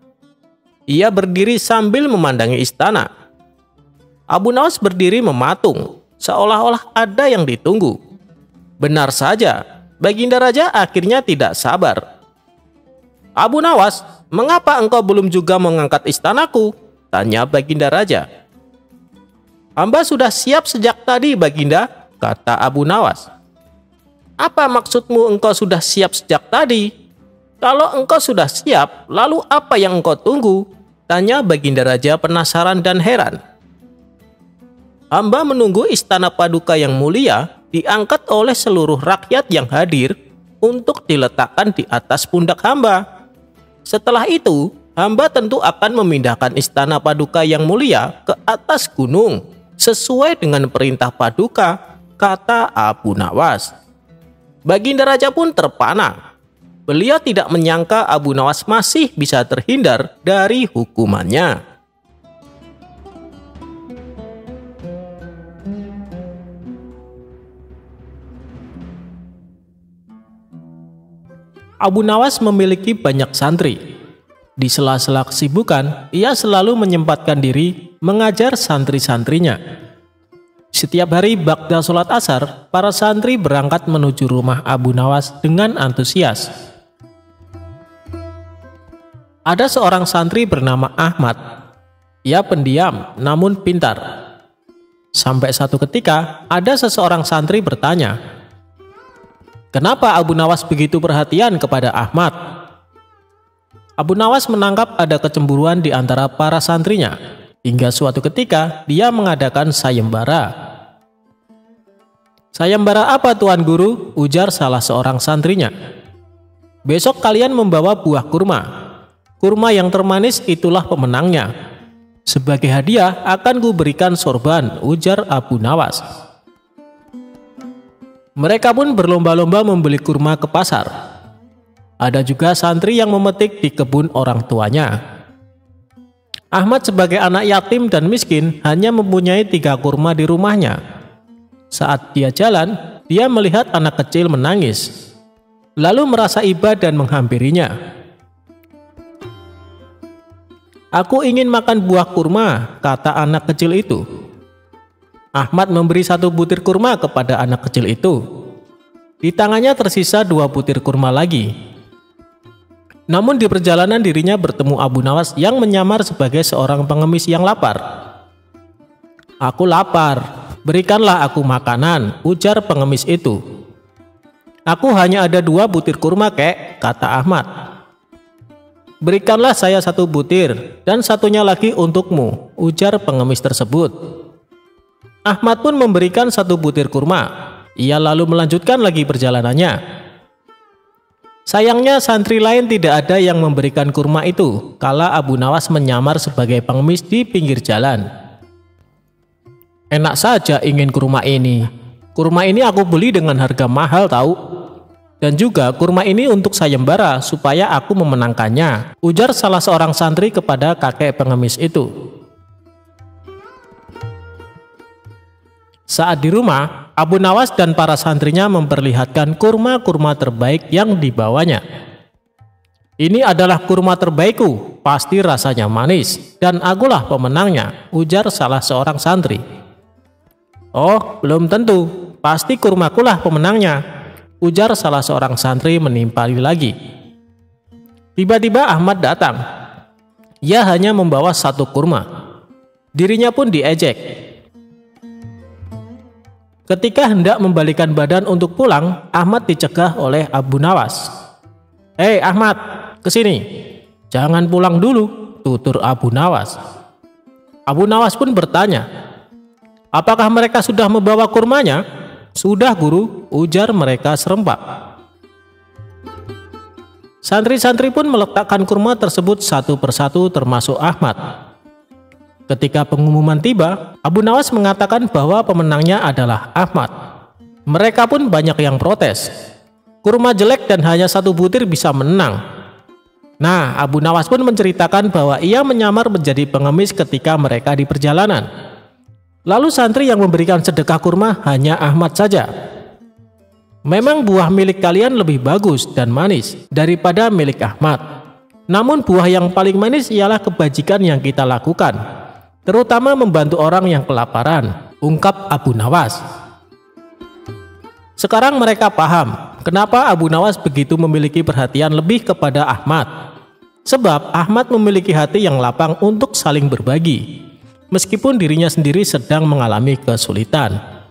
Ia berdiri sambil memandangi istana. Abu Nawas berdiri mematung, seolah-olah ada yang ditunggu. Benar saja, Baginda Raja akhirnya tidak sabar. "Abu Nawas, mengapa engkau belum juga mengangkat istanaku?" tanya Baginda Raja. "Hamba sudah siap sejak tadi, Baginda," kata Abu Nawas. "Apa maksudmu engkau sudah siap sejak tadi? Kalau engkau sudah siap, lalu apa yang engkau tunggu?" tanya Baginda Raja penasaran dan heran. "Hamba menunggu istana Paduka yang mulia diangkat oleh seluruh rakyat yang hadir untuk diletakkan di atas pundak hamba. Setelah itu, hamba tentu akan memindahkan istana Paduka yang mulia ke atas gunung sesuai dengan perintah Paduka," kata Abu Nawas. Baginda Raja pun terpana. Beliau tidak menyangka Abu Nawas masih bisa terhindar dari hukumannya. Abu Nawas memiliki banyak santri. Di sela-sela kesibukan, ia selalu menyempatkan diri mengajar santri-santrinya. Setiap hari ba'da sholat asar, para santri berangkat menuju rumah Abu Nawas dengan antusias. Ada seorang santri bernama Ahmad. Ia pendiam namun pintar. Sampai satu ketika, ada seseorang santri bertanya, "Kenapa Abu Nawas begitu perhatian kepada Ahmad?" Abu Nawas menangkap ada kecemburuan di antara para santrinya, hingga suatu ketika dia mengadakan sayembara. "Sayembara apa Tuan Guru?" ujar salah seorang santrinya. "Besok kalian membawa buah kurma. Kurma yang termanis itulah pemenangnya. Sebagai hadiah akan kuberikan sorban," ujar Abu Nawas. Mereka pun berlomba-lomba membeli kurma ke pasar. Ada juga santri yang memetik di kebun orang tuanya. Ahmad sebagai anak yatim dan miskin hanya mempunyai 3 kurma di rumahnya. Saat dia jalan, dia melihat anak kecil menangis, lalu merasa iba dan menghampirinya. "Aku ingin makan buah kurma," kata anak kecil itu. Ahmad memberi 1 butir kurma kepada anak kecil itu. Di tangannya tersisa 2 butir kurma lagi. Namun di perjalanan dirinya bertemu Abu Nawas yang menyamar sebagai seorang pengemis yang lapar. "Aku lapar, berikanlah aku makanan," ujar pengemis itu. "Aku hanya ada 2 butir kurma, kek," kata Ahmad. "Berikanlah saya 1 butir dan satunya lagi untukmu," ujar pengemis tersebut. Ahmad pun memberikan 1 butir kurma. Ia lalu melanjutkan lagi perjalanannya. Sayangnya santri lain tidak ada yang memberikan kurma itu kala Abu Nawas menyamar sebagai pengemis di pinggir jalan. "Enak saja ingin kurma ini. Kurma ini aku beli dengan harga mahal tahu," Dan juga kurma ini untuk sayembara supaya aku memenangkannya, ujar salah seorang santri kepada kakek pengemis itu. Saat di rumah, Abu Nawas dan para santrinya memperlihatkan kurma-kurma terbaik yang dibawanya. Ini adalah kurma terbaikku, pasti rasanya manis, dan akulah pemenangnya, ujar salah seorang santri. Oh, belum tentu, pasti kurmakulah pemenangnya, ujar salah seorang santri menimpali lagi. Tiba-tiba Ahmad datang. Ia hanya membawa satu kurma. Dirinya pun diejek. Ketika hendak membalikan badan untuk pulang, Ahmad dicegah oleh Abu Nawas. "Hei Ahmad, kesini. Jangan pulang dulu," tutur Abu Nawas. Abu Nawas pun bertanya, "Apakah mereka sudah membawa kurmanya?" "Sudah guru," ujar mereka serempak. Santri-santri pun meletakkan kurma tersebut satu persatu termasuk Ahmad. Ketika pengumuman tiba, Abu Nawas mengatakan bahwa pemenangnya adalah Ahmad. Mereka pun banyak yang protes. Kurma jelek dan hanya satu butir bisa menang. Nah, Abu Nawas pun menceritakan bahwa ia menyamar menjadi pengemis ketika mereka di perjalanan. Lalu santri yang memberikan sedekah kurma hanya Ahmad saja. Memang buah milik kalian lebih bagus dan manis daripada milik Ahmad. Namun buah yang paling manis ialah kebajikan yang kita lakukan, terutama membantu orang yang kelaparan, ungkap Abu Nawas. Sekarang mereka paham kenapa Abu Nawas begitu memiliki perhatian lebih kepada Ahmad. Sebab Ahmad memiliki hati yang lapang untuk saling berbagi, meskipun dirinya sendiri sedang mengalami kesulitan.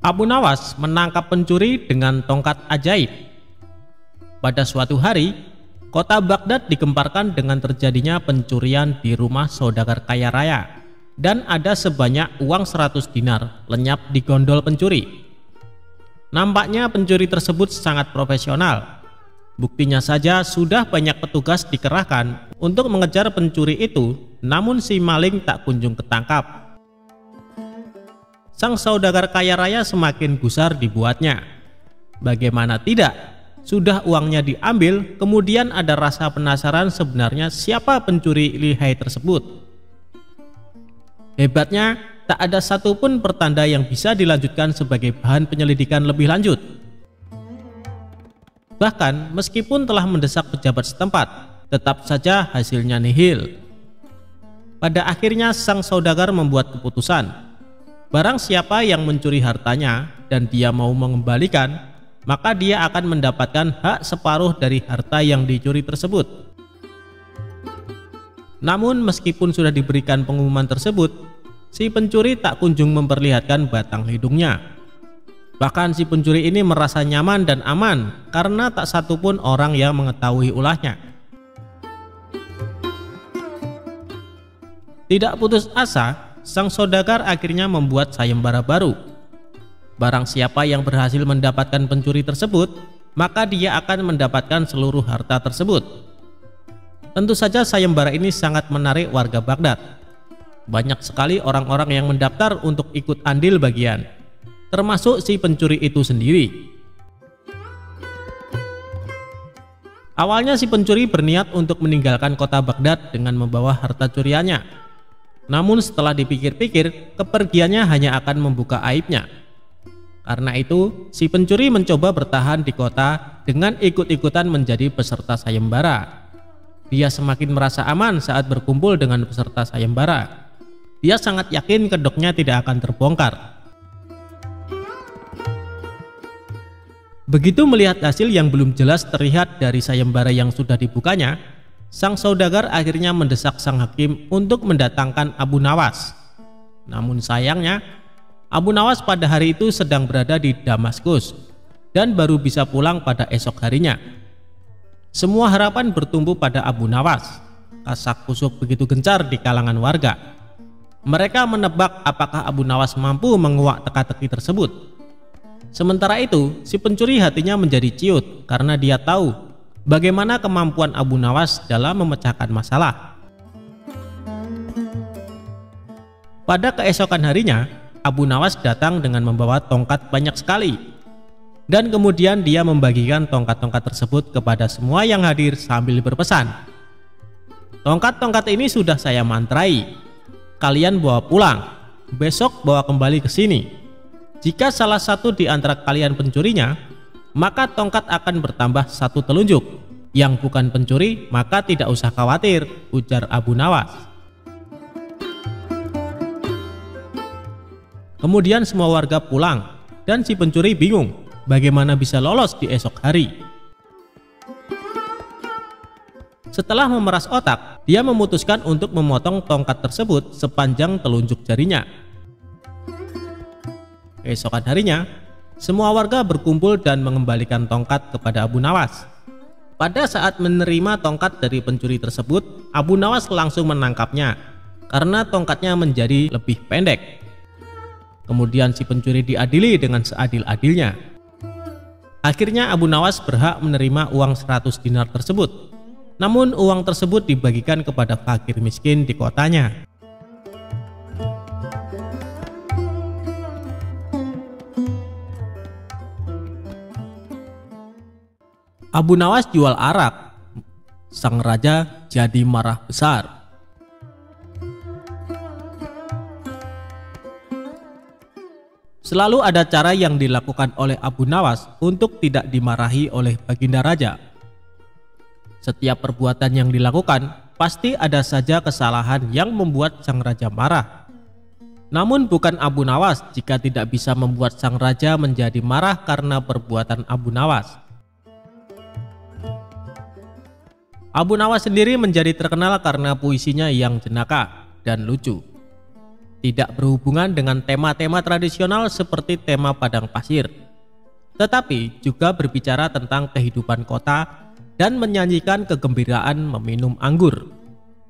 Abu Nawas menangkap pencuri dengan tongkat ajaib. Pada suatu hari, kota Baghdad digemparkan dengan terjadinya pencurian di rumah saudagar kaya raya, dan ada sebanyak uang 100 dinar lenyap di gondol pencuri. Nampaknya pencuri tersebut sangat profesional. Buktinya saja sudah banyak petugas dikerahkan untuk mengejar pencuri itu, namun si maling tak kunjung ketangkap. Sang saudagar kaya raya semakin gusar dibuatnya. Bagaimana tidak? Sudah uangnya diambil, kemudian ada rasa penasaran sebenarnya siapa pencuri lihai tersebut. Hebatnya, tak ada satupun pertanda yang bisa dilanjutkan sebagai bahan penyelidikan lebih lanjut. Bahkan meskipun telah mendesak pejabat setempat, tetap saja hasilnya nihil. Pada akhirnya sang saudagar membuat keputusan. Barang siapa yang mencuri hartanya dan dia mau mengembalikan, maka dia akan mendapatkan hak separuh dari harta yang dicuri tersebut. Namun meskipun sudah diberikan pengumuman tersebut, si pencuri tak kunjung memperlihatkan batang hidungnya. Bahkan si pencuri ini merasa nyaman dan aman karena tak satupun orang yang mengetahui ulahnya. Tidak putus asa, sang saudagar akhirnya membuat sayembara baru. Barang siapa yang berhasil mendapatkan pencuri tersebut, maka dia akan mendapatkan seluruh harta tersebut. Tentu saja sayembara ini sangat menarik warga Baghdad. Banyak sekali orang-orang yang mendaftar untuk ikut andil bagian, termasuk si pencuri itu sendiri. Awalnya si pencuri berniat untuk meninggalkan kota Baghdad dengan membawa harta curiannya. Namun setelah dipikir-pikir, kepergiannya hanya akan membuka aibnya. Karena itu, si pencuri mencoba bertahan di kota dengan ikut-ikutan menjadi peserta sayembara. Dia semakin merasa aman saat berkumpul dengan peserta sayembara. Dia sangat yakin kedoknya tidak akan terbongkar. Begitu melihat hasil yang belum jelas terlihat dari sayembara yang sudah dibukanya, sang saudagar akhirnya mendesak sang hakim untuk mendatangkan Abu Nawas. Namun sayangnya, Abu Nawas pada hari itu sedang berada di Damaskus dan baru bisa pulang pada esok harinya. Semua harapan bertumbuh pada Abu Nawas. Kasak-kusuk begitu gencar di kalangan warga. Mereka menebak apakah Abu Nawas mampu menguak teka-teki tersebut. Sementara itu, si pencuri hatinya menjadi ciut karena dia tahu bagaimana kemampuan Abu Nawas dalam memecahkan masalah. Pada keesokan harinya, Abu Nawas datang dengan membawa tongkat banyak sekali. Dan kemudian dia membagikan tongkat-tongkat tersebut kepada semua yang hadir sambil berpesan, "Tongkat-tongkat ini sudah saya mantrai. Kalian bawa pulang. Besok bawa kembali ke sini. Jika salah satu di antara kalian pencurinya, maka tongkat akan bertambah 1 telunjuk. Yang bukan pencuri, maka tidak usah khawatir," ujar Abu Nawas. Kemudian semua warga pulang dan si pencuri bingung bagaimana bisa lolos di esok hari. Setelah memeras otak, dia memutuskan untuk memotong tongkat tersebut sepanjang telunjuk jarinya. Keesokan harinya, semua warga berkumpul dan mengembalikan tongkat kepada Abu Nawas. Pada saat menerima tongkat dari pencuri tersebut, Abu Nawas langsung menangkapnya karena tongkatnya menjadi lebih pendek. Kemudian si pencuri diadili dengan seadil-adilnya. Akhirnya Abu Nawas berhak menerima uang 100 dinar tersebut. Namun uang tersebut dibagikan kepada fakir miskin di kotanya. Abu Nawas jual arak. Sang raja jadi marah besar. Selalu ada cara yang dilakukan oleh Abu Nawas untuk tidak dimarahi oleh Baginda Raja. Setiap perbuatan yang dilakukan pasti ada saja kesalahan yang membuat sang raja marah. Namun bukan Abu Nawas jika tidak bisa membuat sang raja menjadi marah karena perbuatan Abu Nawas. Abu Nawas sendiri menjadi terkenal karena puisinya yang jenaka dan lucu. Tidak berhubungan dengan tema-tema tradisional seperti tema padang pasir, tetapi juga berbicara tentang kehidupan kota dan menyanyikan kegembiraan meminum anggur,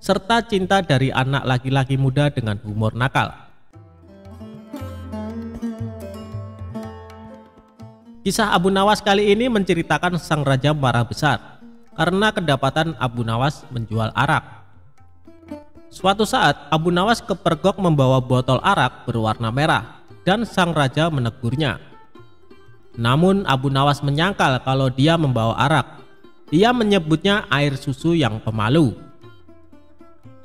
serta cinta dari anak laki-laki muda dengan humor nakal. Kisah Abu Nawas kali ini menceritakan sang raja marah besar karena kedapatan Abu Nawas menjual arak. Suatu saat Abu Nawas kepergok membawa botol arak berwarna merah dan sang raja menegurnya. Namun Abu Nawas menyangkal kalau dia membawa arak. Dia menyebutnya air susu yang pemalu.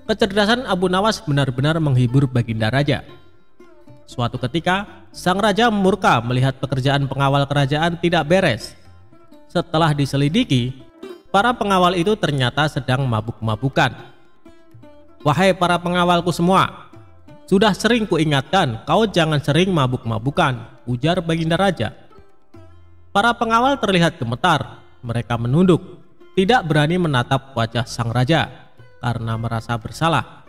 Kecerdasan Abu Nawas benar-benar menghibur Baginda Raja. Suatu ketika sang raja murka melihat pekerjaan pengawal kerajaan tidak beres. Setelah diselidiki, para pengawal itu ternyata sedang mabuk-mabukan. "Wahai para pengawalku semua, sudah sering kuingatkan kau jangan sering mabuk-mabukan," ujar Baginda Raja. Para pengawal terlihat gemetar. Mereka menunduk, tidak berani menatap wajah sang raja karena merasa bersalah.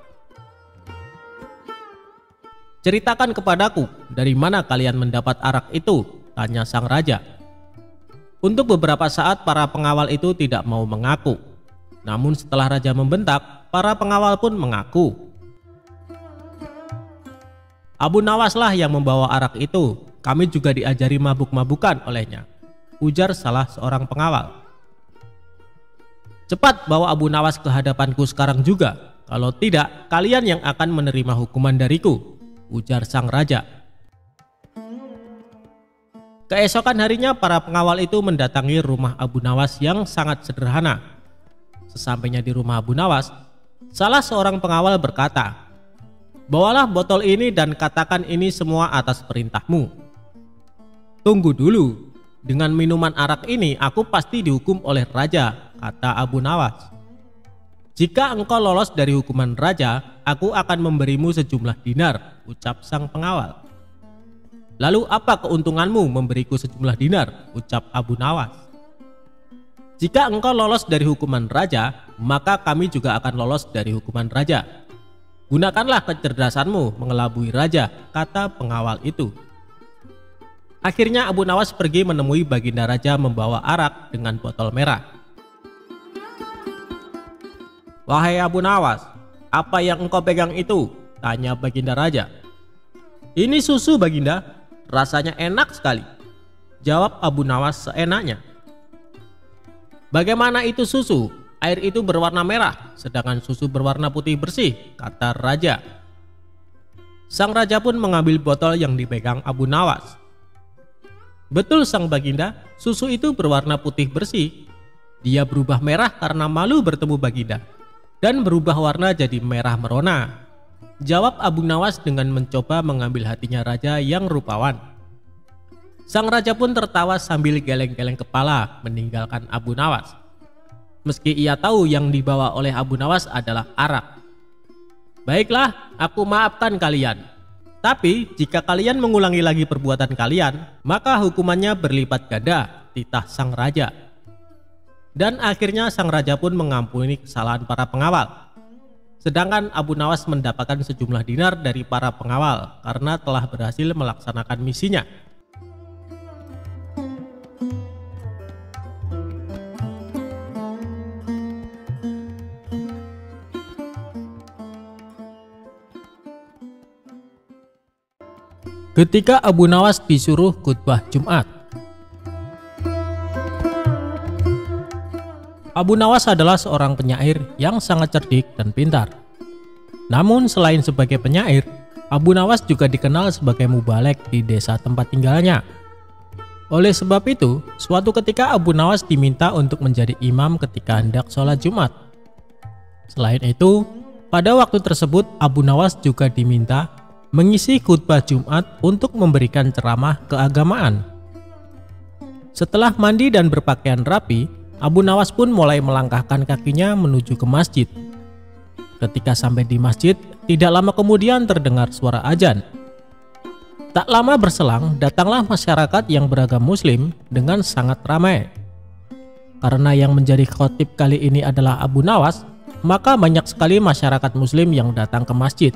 "Ceritakan kepadaku, dari mana kalian mendapat arak itu?" tanya sang raja. Untuk beberapa saat para pengawal itu tidak mau mengaku. Namun setelah raja membentak, para pengawal pun mengaku. "Abu Nawas lah yang membawa arak itu. Kami juga diajari mabuk-mabukan olehnya," ujar salah seorang pengawal. "Cepat bawa Abu Nawas ke hadapanku sekarang juga. Kalau tidak, kalian yang akan menerima hukuman dariku," ujar sang raja. Keesokan harinya para pengawal itu mendatangi rumah Abu Nawas yang sangat sederhana. Sesampainya di rumah Abu Nawas, salah seorang pengawal berkata, "Bawalah botol ini dan katakan ini semua atas perintahmu." "Tunggu dulu, dengan minuman arak ini aku pasti dihukum oleh raja," kata Abu Nawas. "Jika engkau lolos dari hukuman raja, aku akan memberimu sejumlah dinar," ucap sang pengawal. "Lalu apa keuntunganmu memberiku sejumlah dinar?" ucap Abu Nawas. "Jika engkau lolos dari hukuman raja, maka kami juga akan lolos dari hukuman raja. Gunakanlah kecerdasanmu mengelabui raja," kata pengawal itu. Akhirnya Abu Nawas pergi menemui Baginda Raja membawa arak dengan botol merah. "Wahai Abu Nawas, apa yang engkau pegang itu?" tanya Baginda Raja. "Ini susu, Baginda, rasanya enak sekali," jawab Abu Nawas seenaknya. "Bagaimana itu susu? Air itu berwarna merah, sedangkan susu berwarna putih bersih," kata raja. Sang raja pun mengambil botol yang dipegang Abu Nawas. "Betul sang baginda, susu itu berwarna putih bersih. Dia berubah merah karena malu bertemu baginda, dan berubah warna jadi merah merona," jawab Abu Nawas dengan mencoba mengambil hatinya raja yang rupawan. Sang raja pun tertawa sambil geleng-geleng kepala meninggalkan Abu Nawas. Meski ia tahu yang dibawa oleh Abu Nawas adalah arak. "Baiklah, aku maafkan kalian. Tapi jika kalian mengulangi lagi perbuatan kalian, maka hukumannya berlipat ganda," titah sang raja. Dan akhirnya sang raja pun mengampuni kesalahan para pengawal. Sedangkan Abu Nawas mendapatkan sejumlah dinar dari para pengawal karena telah berhasil melaksanakan misinya. Ketika Abu Nawas disuruh khutbah Jumat. Abu Nawas adalah seorang penyair yang sangat cerdik dan pintar. Namun selain sebagai penyair, Abu Nawas juga dikenal sebagai mubalek di desa tempat tinggalnya. Oleh sebab itu, suatu ketika Abu Nawas diminta untuk menjadi imam ketika hendak sholat Jumat. Selain itu, pada waktu tersebut Abu Nawas juga diminta mengisi khutbah Jumat untuk memberikan ceramah keagamaan. Setelah mandi dan berpakaian rapi, Abu Nawas pun mulai melangkahkan kakinya menuju ke masjid. Ketika sampai di masjid, tidak lama kemudian terdengar suara azan. Tak lama berselang, datanglah masyarakat yang beragam Muslim dengan sangat ramai. Karena yang menjadi khotib kali ini adalah Abu Nawas, maka banyak sekali masyarakat Muslim yang datang ke masjid.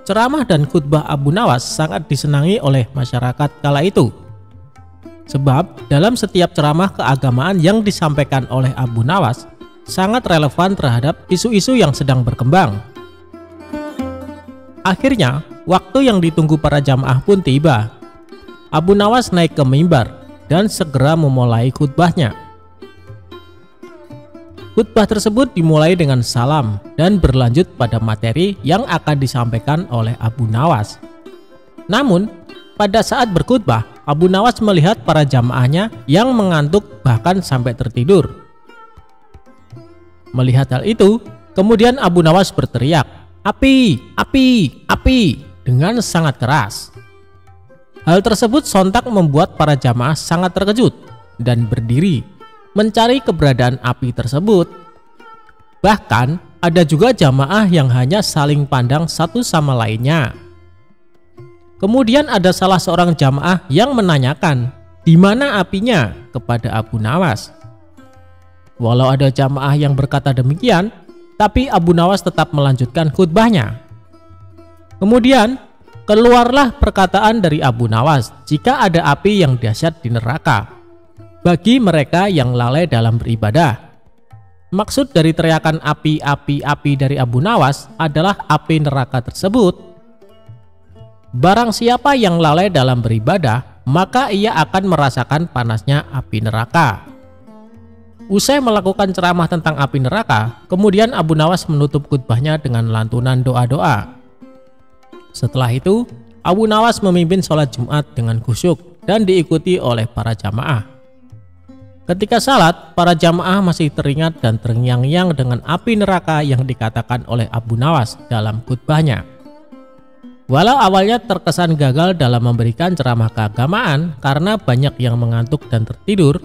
Ceramah dan khutbah Abu Nawas sangat disenangi oleh masyarakat kala itu. Sebab dalam setiap ceramah keagamaan yang disampaikan oleh Abu Nawas sangat relevan terhadap isu-isu yang sedang berkembang. Akhirnya, waktu yang ditunggu para jamaah pun tiba. Abu Nawas naik ke mimbar dan segera memulai khutbahnya. Khutbah tersebut dimulai dengan salam dan berlanjut pada materi yang akan disampaikan oleh Abu Nawas. Namun, pada saat berkhutbah, Abu Nawas melihat para jamaahnya yang mengantuk bahkan sampai tertidur. Melihat hal itu, kemudian Abu Nawas berteriak, "Api, api, api!" dengan sangat keras. Hal tersebut sontak membuat para jamaah sangat terkejut dan berdiri mencari keberadaan api tersebut. Bahkan ada juga jamaah yang hanya saling pandang satu sama lainnya. Kemudian ada salah seorang jamaah yang menanyakan, "Di mana apinya?" kepada Abu Nawas. Walau ada jamaah yang berkata demikian, tapi Abu Nawas tetap melanjutkan khutbahnya. Kemudian keluarlah perkataan dari Abu Nawas, jika ada api yang dahsyat di neraka bagi mereka yang lalai dalam beribadah. Maksud dari teriakan api, api, api dari Abu Nawas adalah api neraka tersebut. Barang siapa yang lalai dalam beribadah, maka ia akan merasakan panasnya api neraka. Usai melakukan ceramah tentang api neraka, kemudian Abu Nawas menutup khutbahnya dengan lantunan doa-doa. Setelah itu, Abu Nawas memimpin sholat Jumat dengan khusyuk dan diikuti oleh para jamaah. Ketika salat, para jamaah masih teringat dan terngiang-ngiang dengan api neraka yang dikatakan oleh Abu Nawas dalam khutbahnya. Walau awalnya terkesan gagal dalam memberikan ceramah keagamaan karena banyak yang mengantuk dan tertidur,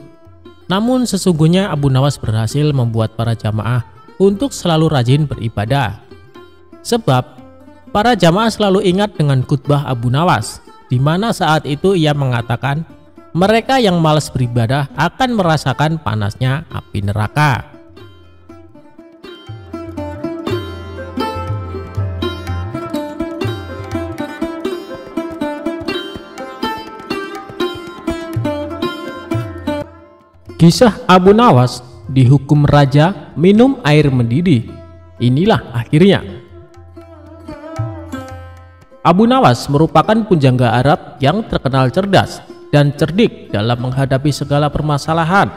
namun sesungguhnya Abu Nawas berhasil membuat para jamaah untuk selalu rajin beribadah. Sebab para jamaah selalu ingat dengan khutbah Abu Nawas, di mana saat itu ia mengatakan, mereka yang malas beribadah akan merasakan panasnya api neraka. Kisah Abu Nawas dihukum raja minum air mendidih. Inilah akhirnya. Abu Nawas merupakan pujangga Arab yang terkenal cerdas dan cerdik dalam menghadapi segala permasalahan.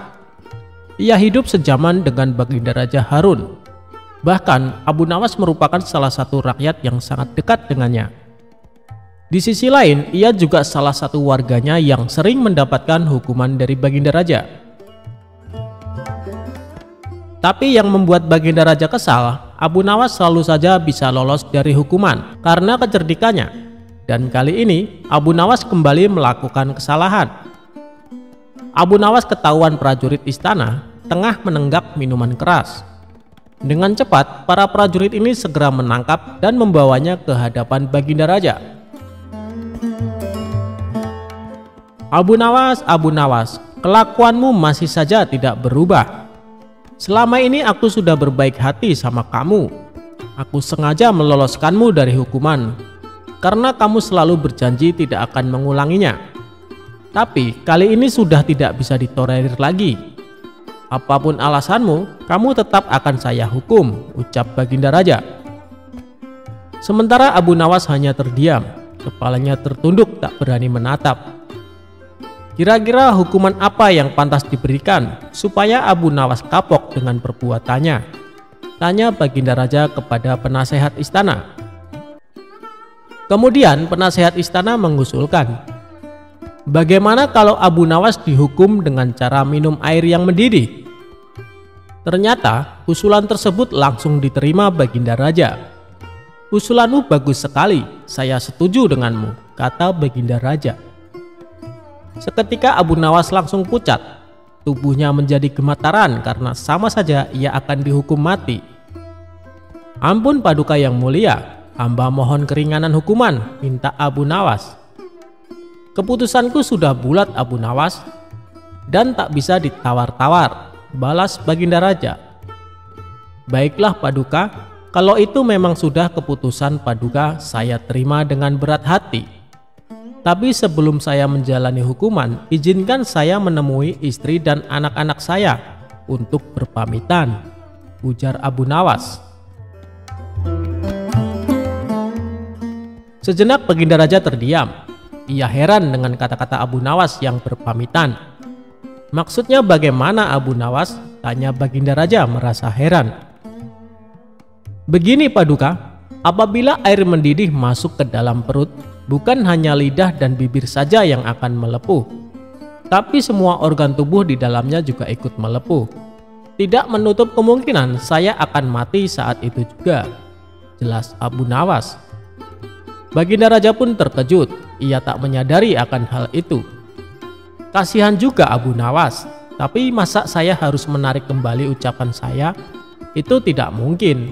Ia hidup sejaman dengan Baginda Raja Harun. Bahkan Abu Nawas merupakan salah satu rakyat yang sangat dekat dengannya. Di sisi lain, ia juga salah satu warganya yang sering mendapatkan hukuman dari Baginda Raja. Tapi yang membuat Baginda Raja kesal, Abu Nawas selalu saja bisa lolos dari hukuman karena kecerdikannya. Dan kali ini Abu Nawas kembali melakukan kesalahan. Abu Nawas ketahuan prajurit istana tengah menenggak minuman keras. Dengan cepat, para prajurit ini segera menangkap dan membawanya ke hadapan Baginda Raja. Abu Nawas, kelakuanmu masih saja tidak berubah. Selama ini aku sudah berbaik hati sama kamu. Aku sengaja meloloskanmu dari hukuman, karena kamu selalu berjanji tidak akan mengulanginya. Tapi kali ini sudah tidak bisa ditolerir lagi. Apapun alasanmu, kamu tetap akan saya hukum, ucap Baginda Raja. Sementara Abu Nawas hanya terdiam, kepalanya tertunduk tak berani menatap. Kira-kira hukuman apa yang pantas diberikan supaya Abu Nawas kapok dengan perbuatannya? Tanya Baginda Raja kepada penasehat istana. Kemudian penasehat istana mengusulkan, bagaimana kalau Abu Nawas dihukum dengan cara minum air yang mendidih? Ternyata usulan tersebut langsung diterima Baginda Raja. Usulanmu bagus sekali, saya setuju denganmu, kata Baginda Raja. Seketika Abu Nawas langsung pucat, tubuhnya menjadi gemetaran karena sama saja ia akan dihukum mati. Ampun Paduka yang mulia, hamba mohon keringanan hukuman, minta Abu Nawas. Keputusanku sudah bulat Abu Nawas, dan tak bisa ditawar-tawar, balas Baginda Raja. Baiklah Paduka, kalau itu memang sudah keputusan Paduka, saya terima dengan berat hati. Tapi sebelum saya menjalani hukuman, izinkan saya menemui istri dan anak-anak saya untuk berpamitan, ujar Abu Nawas. Sejenak Baginda Raja terdiam. Ia heran dengan kata-kata Abu Nawas yang berpamitan. Maksudnya bagaimana Abu Nawas? Tanya Baginda Raja merasa heran. Begini Paduka, apabila air mendidih masuk ke dalam perut, bukan hanya lidah dan bibir saja yang akan melepuh, tapi semua organ tubuh di dalamnya juga ikut melepuh. Tidak menutup kemungkinan saya akan mati saat itu juga, jelas Abu Nawas. Baginda Raja pun terkejut, ia tak menyadari akan hal itu. Kasihan juga Abu Nawas, tapi masa saya harus menarik kembali ucapan saya? Itu tidak mungkin.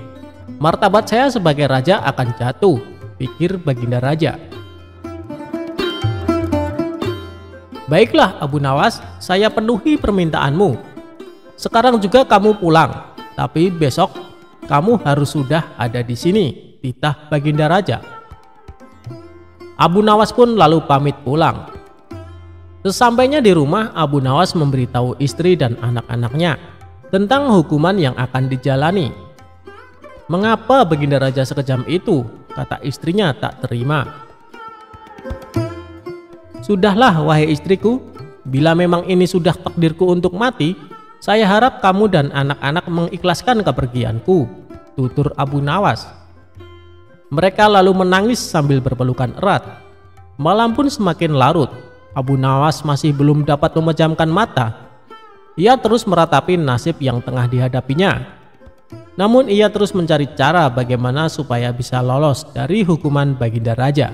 Martabat saya sebagai raja akan jatuh, pikir Baginda Raja. Baiklah Abu Nawas, saya penuhi permintaanmu. Sekarang juga kamu pulang, tapi besok kamu harus sudah ada di sini, titah Baginda Raja. Abu Nawas pun lalu pamit pulang. Sesampainya di rumah, Abu Nawas memberitahu istri dan anak-anaknya tentang hukuman yang akan dijalani. Mengapa Baginda Raja sekejam itu? Kata istrinya tak terima. Sudahlah wahai istriku, bila memang ini sudah takdirku untuk mati, saya harap kamu dan anak-anak mengikhlaskan kepergianku, tutur Abu Nawas. Mereka lalu menangis sambil berpelukan erat. Malam pun semakin larut. Abu Nawas masih belum dapat memejamkan mata. Ia terus meratapi nasib yang tengah dihadapinya. Namun ia terus mencari cara bagaimana supaya bisa lolos dari hukuman Baginda Raja.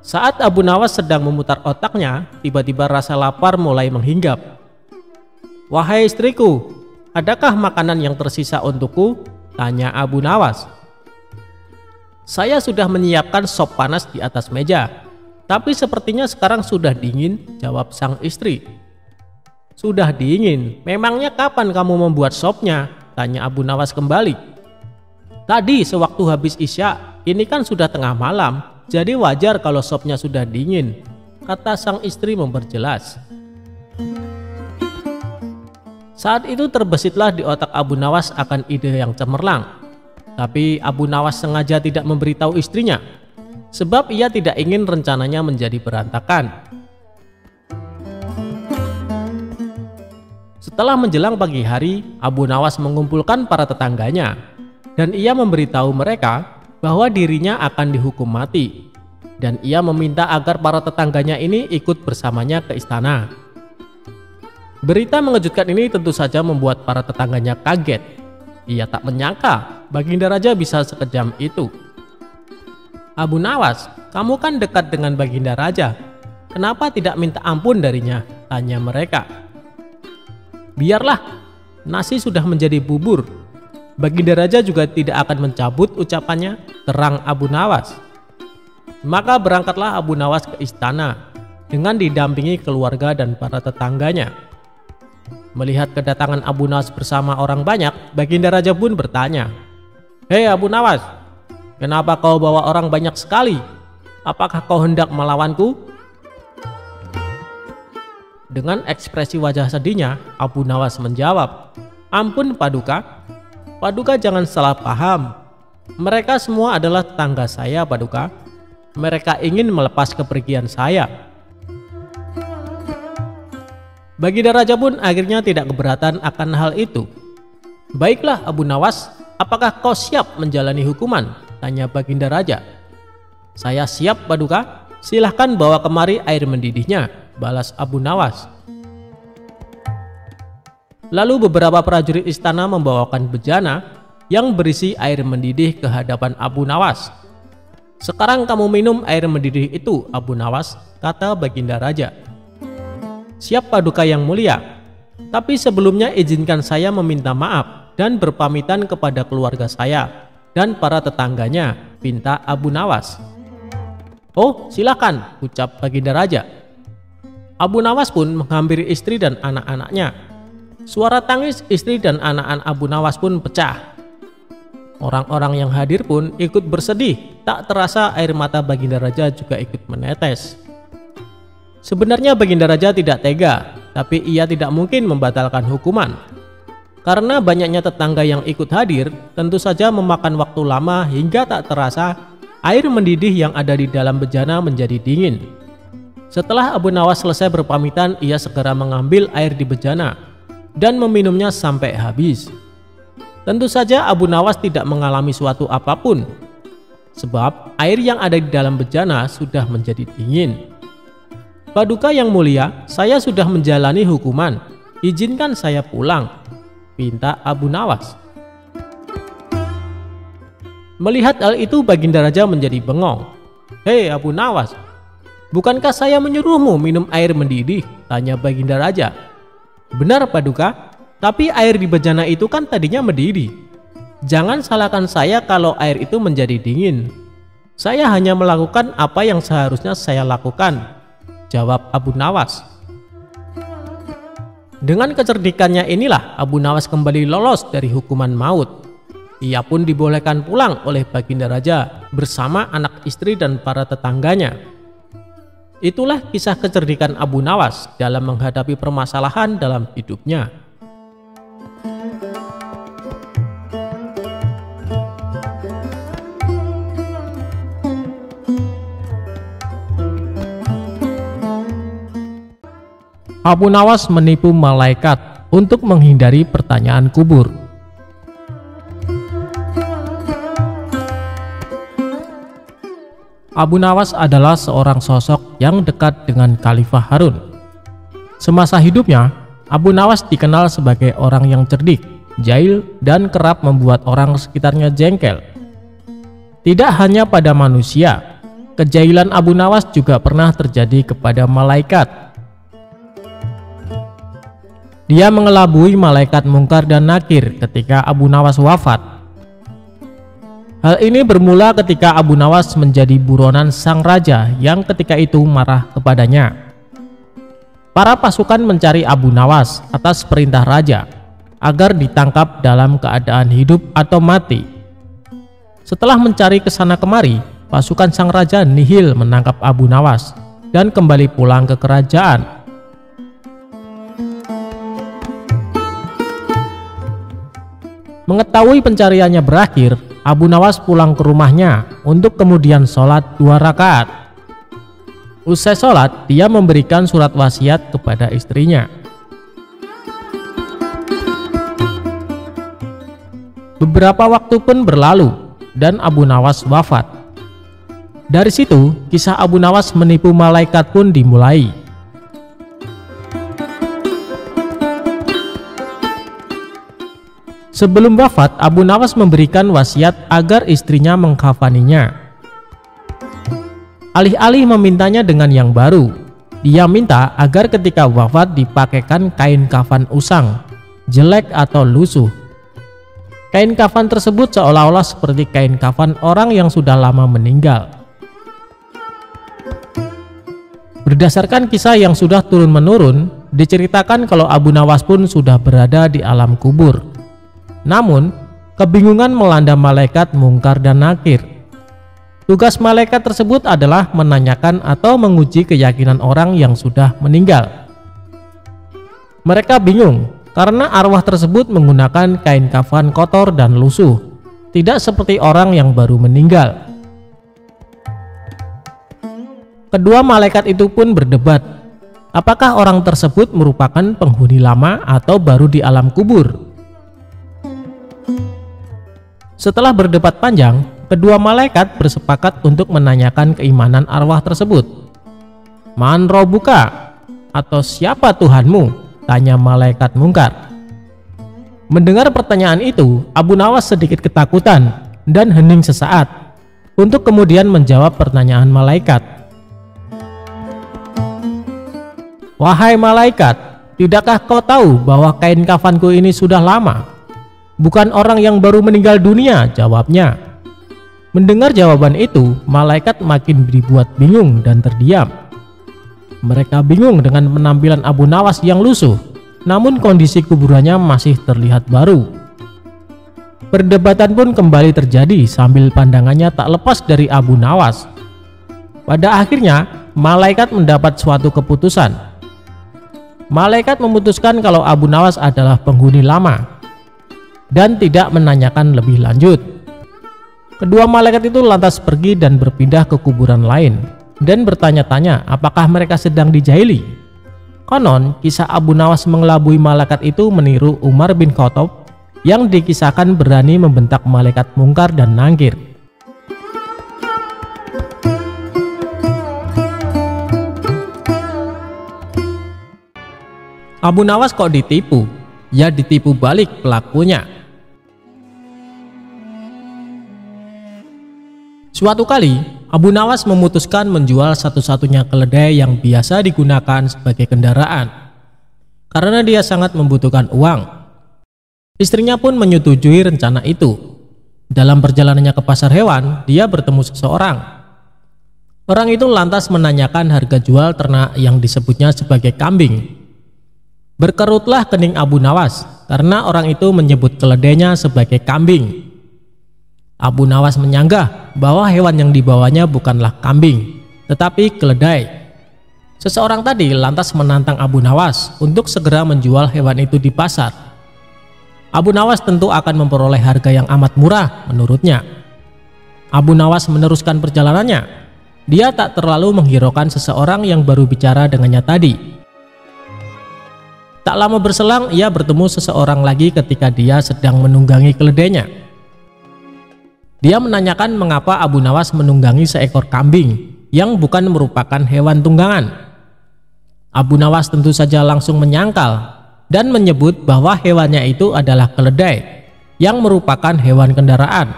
Saat Abu Nawas sedang memutar otaknya, tiba-tiba rasa lapar mulai menghinggap. Wahai istriku, adakah makanan yang tersisa untukku? Tanya Abu Nawas. Saya sudah menyiapkan sop panas di atas meja, tapi sepertinya sekarang sudah dingin, jawab sang istri. Sudah dingin? Memangnya kapan kamu membuat sopnya? Tanya Abu Nawas kembali. Tadi sewaktu habis isya, ini kan sudah tengah malam, jadi wajar kalau sopnya sudah dingin, kata sang istri memperjelas. Saat itu terbesitlah di otak Abu Nawas akan ide yang cemerlang. Tapi Abu Nawas sengaja tidak memberitahu istrinya. sebab ia tidak ingin rencananya menjadi berantakan. Setelah menjelang pagi hari, Abu Nawas mengumpulkan para tetangganya dan ia memberitahu mereka bahwa dirinya akan dihukum mati, dan ia meminta agar para tetangganya ini ikut bersamanya ke istana. Berita mengejutkan ini tentu saja membuat para tetangganya kaget. Ia tak menyangka Baginda Raja bisa sekejam itu. "Abu Nawas, kamu kan dekat dengan Baginda Raja. Kenapa tidak minta ampun darinya?" tanya mereka. "Biarlah, nasi sudah menjadi bubur. Baginda Raja juga tidak akan mencabut ucapannya," terang Abu Nawas. Maka berangkatlah Abu Nawas ke istana dengan didampingi keluarga dan para tetangganya. Melihat kedatangan Abu Nawas bersama orang banyak, Baginda Raja pun bertanya, "Hei Abu Nawas, kenapa kau bawa orang banyak sekali? Apakah kau hendak melawanku?" Dengan ekspresi wajah sedihnya, Abu Nawas menjawab, "Ampun Paduka, Paduka jangan salah paham. Mereka semua adalah tetangga saya Paduka. Mereka ingin melepas kepergian saya." Baginda Raja pun akhirnya tidak keberatan akan hal itu. "Baiklah Abu Nawas, apakah kau siap menjalani hukuman?" tanya Baginda Raja. "Saya siap Paduka, silahkan bawa kemari air mendidihnya," balas Abu Nawas. Lalu beberapa prajurit istana membawakan bejana yang berisi air mendidih ke hadapan Abu Nawas. "Sekarang kamu minum air mendidih itu Abu Nawas," kata Baginda Raja. "Siap Paduka yang mulia, tapi sebelumnya izinkan saya meminta maaf dan berpamitan kepada keluarga saya dan para tetangganya," pinta Abu Nawas. "Oh silakan," ucap Baginda Raja. Abu Nawas pun menghampiri istri dan anak-anaknya. Suara tangis istri dan anak-anak Abu Nawas pun pecah. Orang-orang yang hadir pun ikut bersedih, tak terasa air mata Baginda Raja juga ikut menetes. Sebenarnya Baginda Raja tidak tega, tapi ia tidak mungkin membatalkan hukuman. Karena banyaknya tetangga yang ikut hadir, tentu saja memakan waktu lama hingga tak terasa air mendidih yang ada di dalam bejana menjadi dingin. Setelah Abu Nawas selesai berpamitan, ia segera mengambil air di bejana dan meminumnya sampai habis. Tentu saja Abu Nawas tidak mengalami suatu apapun, sebab air yang ada di dalam bejana sudah menjadi dingin. "Paduka yang mulia, saya sudah menjalani hukuman. Izinkan saya pulang," pinta Abu Nawas. Melihat hal itu Baginda Raja menjadi bengong. "Hei Abu Nawas, bukankah saya menyuruhmu minum air mendidih?" tanya Baginda Raja. "Benar Paduka, tapi air di bejana itu kan tadinya mendidih. Jangan salahkan saya kalau air itu menjadi dingin. Saya hanya melakukan apa yang seharusnya saya lakukan," jawab Abu Nawas. Dengan kecerdikannya inilah Abu Nawas kembali lolos dari hukuman maut. Ia pun dibolehkan pulang oleh Baginda Raja bersama anak istri dan para tetangganya. Itulah kisah kecerdikan Abu Nawas dalam menghadapi permasalahan dalam hidupnya. Abu Nawas menipu malaikat untuk menghindari pertanyaan kubur. Abu Nawas adalah seorang sosok yang dekat dengan Khalifah Harun. Semasa hidupnya, Abu Nawas dikenal sebagai orang yang cerdik, jahil, dan kerap membuat orang sekitarnya jengkel. Tidak hanya pada manusia, kejahilan Abu Nawas juga pernah terjadi kepada malaikat. Dia mengelabui malaikat Mungkar dan Nakir ketika Abu Nawas wafat. Hal ini bermula ketika Abu Nawas menjadi buronan sang raja yang ketika itu marah kepadanya. Para pasukan mencari Abu Nawas atas perintah raja agar ditangkap dalam keadaan hidup atau mati. Setelah mencari kesana kemari, pasukan sang raja nihil menangkap Abu Nawas dan kembali pulang ke kerajaan. Mengetahui pencariannya berakhir, Abu Nawas pulang ke rumahnya untuk kemudian sholat 2 rakaat. Usai sholat, dia memberikan surat wasiat kepada istrinya. Beberapa waktu pun berlalu dan Abu Nawas wafat. Dari situ, kisah Abu Nawas menipu malaikat pun dimulai. Sebelum wafat, Abu Nawas memberikan wasiat agar istrinya mengkafaninya. Alih-alih memintanya dengan yang baru, dia minta agar ketika wafat dipakaikan kain kafan usang, jelek atau lusuh. Kain kafan tersebut seolah-olah seperti kain kafan orang yang sudah lama meninggal. Berdasarkan kisah yang sudah turun-menurun, diceritakan kalau Abu Nawas pun sudah berada di alam kubur. Namun, kebingungan melanda malaikat Mungkar dan Nakir. Tugas malaikat tersebut adalah menanyakan atau menguji keyakinan orang yang sudah meninggal. Mereka bingung karena arwah tersebut menggunakan kain kafan kotor dan lusuh, tidak seperti orang yang baru meninggal. Kedua malaikat itu pun berdebat, apakah orang tersebut merupakan penghuni lama atau baru di alam kubur. Setelah berdebat panjang, kedua malaikat bersepakat untuk menanyakan keimanan arwah tersebut. Man robuka, atau siapa Tuhanmu? Tanya malaikat Mungkar. Mendengar pertanyaan itu, Abu Nawas sedikit ketakutan dan hening sesaat untuk kemudian menjawab pertanyaan malaikat. Wahai malaikat, tidakkah kau tahu bahwa kain kafanku ini sudah lama? Bukan orang yang baru meninggal dunia, jawabnya. Mendengar jawaban itu, malaikat makin dibuat bingung dan terdiam. Mereka bingung dengan penampilan Abu Nawas yang lusuh, namun kondisi kuburannya masih terlihat baru. Perdebatan pun kembali terjadi sambil pandangannya tak lepas dari Abu Nawas. Pada akhirnya, malaikat mendapat suatu keputusan. Malaikat memutuskan kalau Abu Nawas adalah penghuni lama dan tidak menanyakan lebih lanjut. Kedua malaikat itu lantas pergi dan berpindah ke kuburan lain dan bertanya-tanya apakah mereka sedang dijahili. Konon, kisah Abu Nawas mengelabui malaikat itu meniru Umar bin Khattab yang dikisahkan berani membentak malaikat Mungkar dan Nakir. Abu Nawas kok ditipu? Ya ditipu balik pelakunya. Suatu kali, Abu Nawas memutuskan menjual satu-satunya keledai yang biasa digunakan sebagai kendaraan karena dia sangat membutuhkan uang. Istrinya pun menyetujui rencana itu. Dalam perjalanannya ke pasar hewan, dia bertemu seseorang. Orang itu lantas menanyakan harga jual ternak yang disebutnya sebagai kambing. Berkerutlah kening Abu Nawas karena orang itu menyebut keledainya sebagai kambing. Abu Nawas menyanggah bahwa hewan yang dibawanya bukanlah kambing, tetapi keledai. Seseorang tadi lantas menantang Abu Nawas untuk segera menjual hewan itu di pasar. Abu Nawas tentu akan memperoleh harga yang amat murah menurutnya. Abu Nawas meneruskan perjalanannya. Dia tak terlalu menghiraukan seseorang yang baru bicara dengannya tadi. Tak lama berselang, ia bertemu seseorang lagi ketika dia sedang menunggangi keledainya. Dia menanyakan mengapa Abu Nawas menunggangi seekor kambing yang bukan merupakan hewan tunggangan. Abu Nawas tentu saja langsung menyangkal dan menyebut bahwa hewannya itu adalah keledai yang merupakan hewan kendaraan.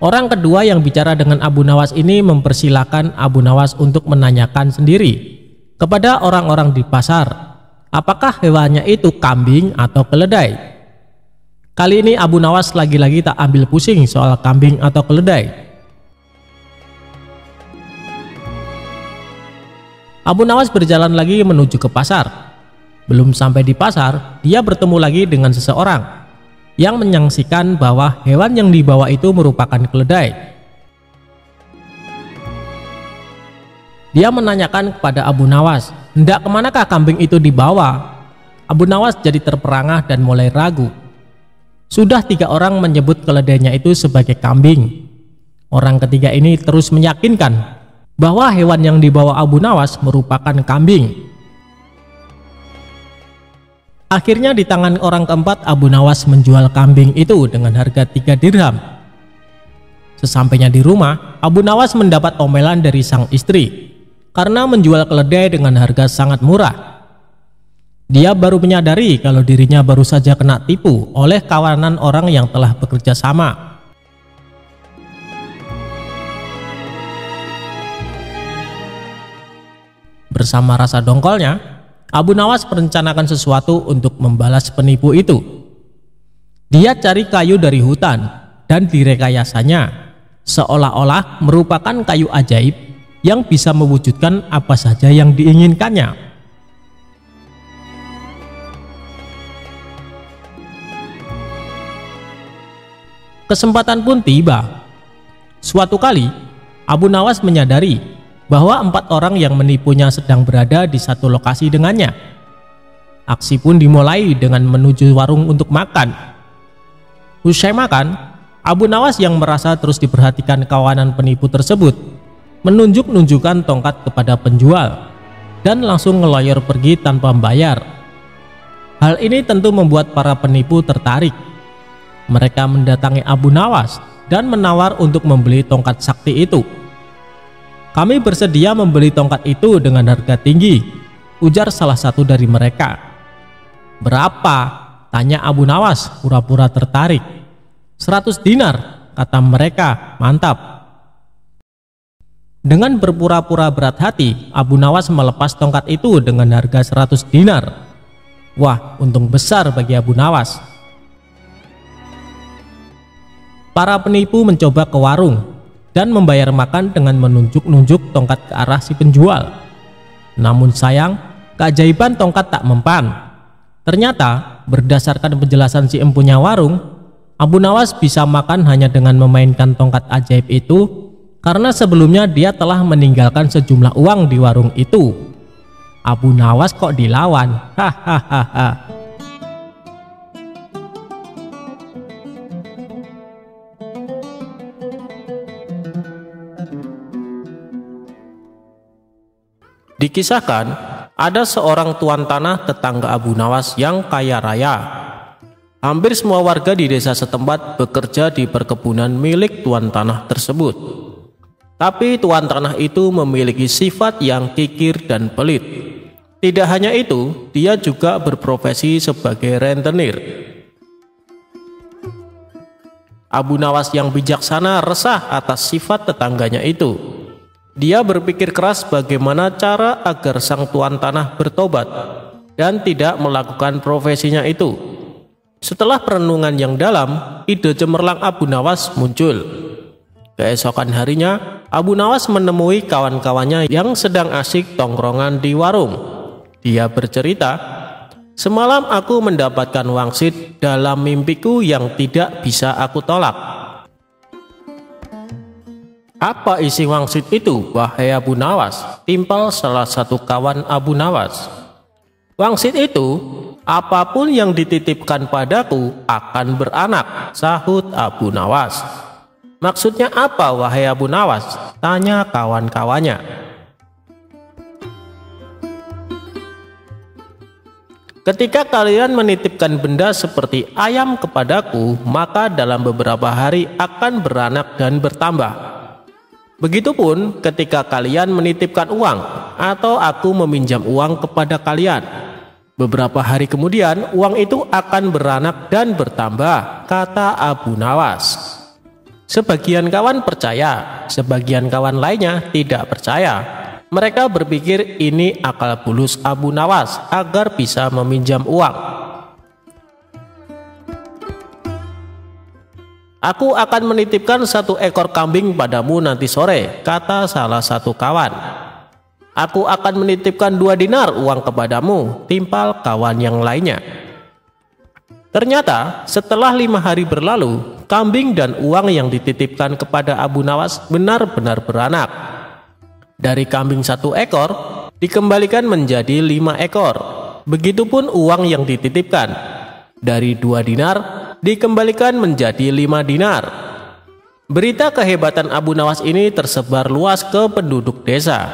Orang kedua yang bicara dengan Abu Nawas ini mempersilahkan Abu Nawas untuk menanyakan sendiri kepada orang-orang di pasar apakah hewannya itu kambing atau keledai. Kali ini Abu Nawas lagi-lagi tak ambil pusing soal kambing atau keledai. Abu Nawas berjalan lagi menuju ke pasar. Belum sampai di pasar, dia bertemu lagi dengan seseorang yang menyaksikan bahwa hewan yang dibawa itu merupakan keledai. Dia menanyakan kepada Abu Nawas, hendak kemanakah kambing itu dibawa? Abu Nawas jadi terperangah dan mulai ragu. Sudah 3 orang menyebut keledainya itu sebagai kambing. Orang ketiga ini terus meyakinkan bahwa hewan yang dibawa Abu Nawas merupakan kambing. Akhirnya di tangan orang keempat, Abu Nawas menjual kambing itu dengan harga 3 dirham. Sesampainya di rumah, Abu Nawas mendapat omelan dari sang istri karena menjual keledai dengan harga sangat murah. Dia baru menyadari kalau dirinya baru saja kena tipu oleh kawanan orang yang telah bekerja sama. Bersama rasa dongkolnya, Abu Nawas merencanakan sesuatu untuk membalas penipu itu. Dia cari kayu dari hutan dan direkayasanya seolah-olah merupakan kayu ajaib yang bisa mewujudkan apa saja yang diinginkannya. Kesempatan pun tiba. Suatu kali, Abu Nawas menyadari bahwa 4 orang yang menipunya sedang berada di satu lokasi dengannya. Aksi pun dimulai dengan menuju warung untuk makan. Usai makan, Abu Nawas yang merasa terus diperhatikan kawanan penipu tersebut menunjuk-nunjukkan tongkat kepada penjual dan langsung ngeloyor pergi tanpa membayar. Hal ini tentu membuat para penipu tertarik. Mereka mendatangi Abu Nawas dan menawar untuk membeli tongkat sakti itu. "Kami bersedia membeli tongkat itu dengan harga tinggi," ujar salah satu dari mereka. "Berapa?" tanya Abu Nawas pura-pura tertarik. "100 dinar," kata mereka. "Mantap." Dengan berpura-pura berat hati, Abu Nawas melepas tongkat itu dengan harga 100 dinar. Wah, untung besar bagi Abu Nawas. Para penipu mencoba ke warung dan membayar makan dengan menunjuk-nunjuk tongkat ke arah si penjual. Namun sayang, keajaiban tongkat tak mempan. Ternyata, berdasarkan penjelasan si empunya warung, Abu Nawas bisa makan hanya dengan memainkan tongkat ajaib itu karena sebelumnya dia telah meninggalkan sejumlah uang di warung itu. Abu Nawas kok dilawan? Hahaha. Dikisahkan, ada seorang tuan tanah tetangga Abu Nawas yang kaya raya. Hampir semua warga di desa setempat bekerja di perkebunan milik tuan tanah tersebut. Tapi tuan tanah itu memiliki sifat yang kikir dan pelit. Tidak hanya itu, dia juga berprofesi sebagai rentenir. Abu Nawas yang bijaksana resah atas sifat tetangganya itu. Dia berpikir keras bagaimana cara agar sang tuan tanah bertobat dan tidak melakukan profesinya itu. Setelah perenungan yang dalam, ide cemerlang Abu Nawas muncul. Keesokan harinya, Abu Nawas menemui kawan-kawannya yang sedang asyik tongkrongan di warung. Dia bercerita, "Semalam aku mendapatkan wangsit dalam mimpiku yang tidak bisa aku tolak." "Apa isi wangsit itu, wahai Abu Nawas?" timpal salah satu kawan Abu Nawas. "Wangsit itu, apapun yang dititipkan padaku akan beranak," sahut Abu Nawas. "Maksudnya apa, wahai Abu Nawas?" tanya kawan-kawannya. "Ketika kalian menitipkan benda seperti ayam kepadaku, maka dalam beberapa hari akan beranak dan bertambah. Begitupun ketika kalian menitipkan uang atau aku meminjam uang kepada kalian. Beberapa hari kemudian uang itu akan beranak dan bertambah," kata Abu Nawas. Sebagian kawan percaya, sebagian kawan lainnya tidak percaya. Mereka berpikir ini akal bulus Abu Nawas agar bisa meminjam uang. "Aku akan menitipkan 1 ekor kambing padamu nanti sore," kata salah satu kawan. "Aku akan menitipkan 2 dinar uang kepadamu," timpal kawan yang lainnya. Ternyata setelah 5 hari berlalu, kambing dan uang yang dititipkan kepada Abu Nawas benar-benar beranak. Dari kambing 1 ekor dikembalikan menjadi 5 ekor. Begitupun uang yang dititipkan. Dari 2 dinar dikembalikan menjadi 5 dinar. Berita kehebatan Abu Nawas ini tersebar luas ke penduduk desa.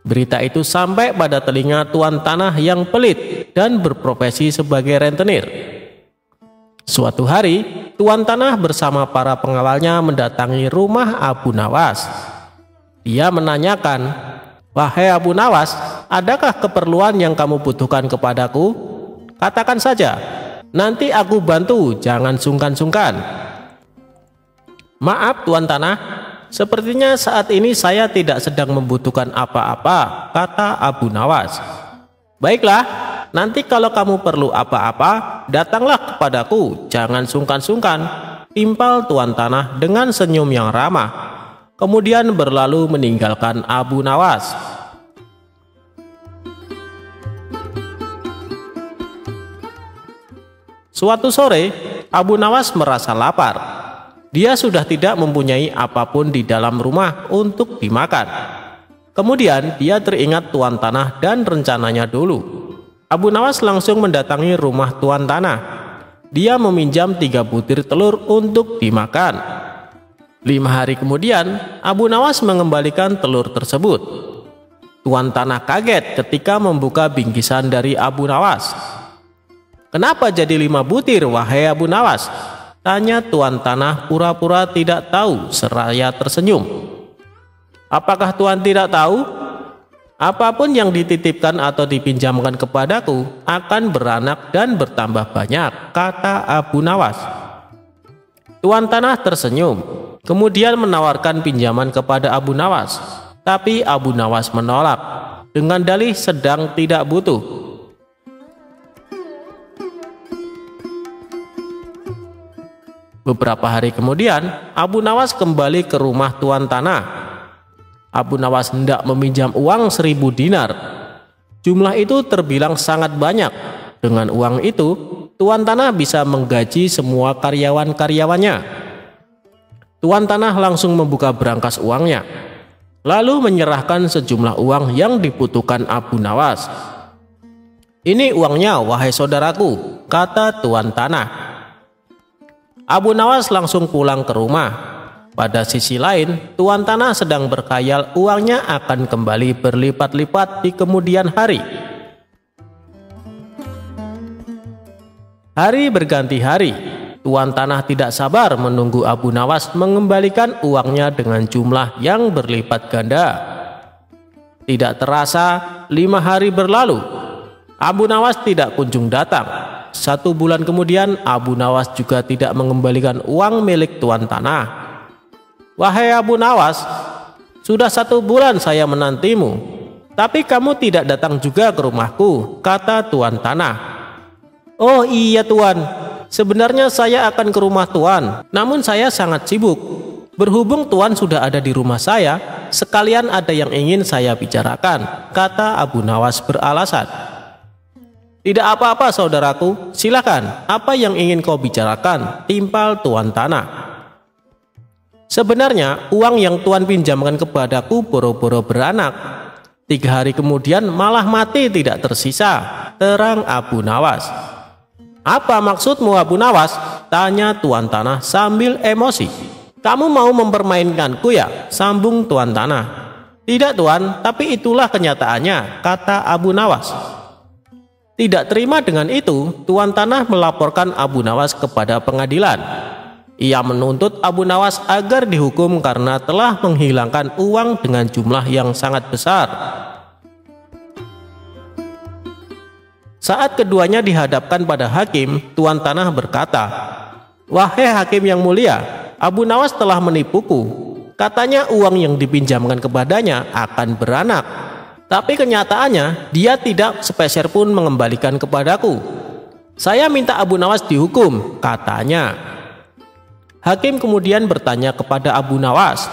Berita itu sampai pada telinga tuan tanah yang pelit dan berprofesi sebagai rentenir. Suatu hari, tuan tanah bersama para pengawalnya mendatangi rumah Abu Nawas. Dia menanyakan, "Wahai Abu Nawas, adakah keperluan yang kamu butuhkan kepadaku? Katakan saja, nanti aku bantu, jangan sungkan-sungkan." "Maaf tuan tanah, sepertinya saat ini saya tidak sedang membutuhkan apa-apa," kata Abu Nawas. "Baiklah, nanti kalau kamu perlu apa-apa, datanglah kepadaku, jangan sungkan-sungkan," timpal tuan tanah dengan senyum yang ramah. Kemudian berlalu meninggalkan Abu Nawas. Suatu sore, Abu Nawas merasa lapar. Dia sudah tidak mempunyai apapun di dalam rumah untuk dimakan. Kemudian dia teringat tuan tanah dan rencananya dulu. Abu Nawas langsung mendatangi rumah tuan tanah. Dia meminjam 3 butir telur untuk dimakan. 5 hari kemudian, Abu Nawas mengembalikan telur tersebut. Tuan tanah kaget ketika membuka bingkisan dari Abu Nawas. "Kenapa jadi 5 butir, wahai Abu Nawas?" tanya tuan tanah pura-pura tidak tahu seraya tersenyum. "Apakah tuan tidak tahu? Apapun yang dititipkan atau dipinjamkan kepadaku akan beranak dan bertambah banyak," kata Abu Nawas. Tuan tanah tersenyum, kemudian menawarkan pinjaman kepada Abu Nawas. Tapi Abu Nawas menolak dengan dalih sedang tidak butuh. Beberapa hari kemudian, Abu Nawas kembali ke rumah tuan tanah. Abu Nawas hendak meminjam uang 1000 dinar. Jumlah itu terbilang sangat banyak. Dengan uang itu, tuan tanah bisa menggaji semua karyawan-karyawannya. Tuan tanah langsung membuka berangkas uangnya, lalu menyerahkan sejumlah uang yang dibutuhkan Abu Nawas. "Ini uangnya, wahai saudaraku," kata tuan tanah. Abu Nawas langsung pulang ke rumah. Pada sisi lain, tuan tanah sedang berkhayal uangnya akan kembali berlipat-lipat di kemudian hari. Hari berganti hari. Tuan tanah tidak sabar menunggu Abu Nawas mengembalikan uangnya dengan jumlah yang berlipat ganda. Tidak terasa, 5 hari berlalu. Abu Nawas tidak kunjung datang. 1 bulan kemudian, Abu Nawas juga tidak mengembalikan uang milik tuan tanah. "Wahai Abu Nawas, sudah 1 bulan saya menantimu, tapi kamu tidak datang juga ke rumahku," kata tuan tanah. "Oh iya tuan, sebenarnya saya akan ke rumah tuan, namun saya sangat sibuk. Berhubung tuan sudah ada di rumah saya, sekalian ada yang ingin saya bicarakan," kata Abu Nawas beralasan. "Tidak apa-apa saudaraku, silakan, apa yang ingin kau bicarakan?" timpal tuan tanah. "Sebenarnya uang yang tuan pinjamkan kepadaku boro-boro beranak. 3 hari kemudian malah mati tidak tersisa," terang Abu Nawas. "Apa maksudmu Abu Nawas?" tanya tuan tanah sambil emosi. "Kamu mau mempermainkanku ya?" sambung tuan tanah. "Tidak tuan, tapi itulah kenyataannya," kata Abu Nawas. Tidak terima dengan itu, tuan tanah melaporkan Abu Nawas kepada pengadilan. Ia menuntut Abu Nawas agar dihukum karena telah menghilangkan uang dengan jumlah yang sangat besar. Saat keduanya dihadapkan pada hakim, tuan tanah berkata, "Wahai hakim yang mulia, Abu Nawas telah menipuku. Katanya uang yang dipinjamkan kepadanya akan beranak. Tapi kenyataannya dia tidak sepeser pun mengembalikan kepadaku. Saya minta Abu Nawas dihukum," katanya. Hakim kemudian bertanya kepada Abu Nawas,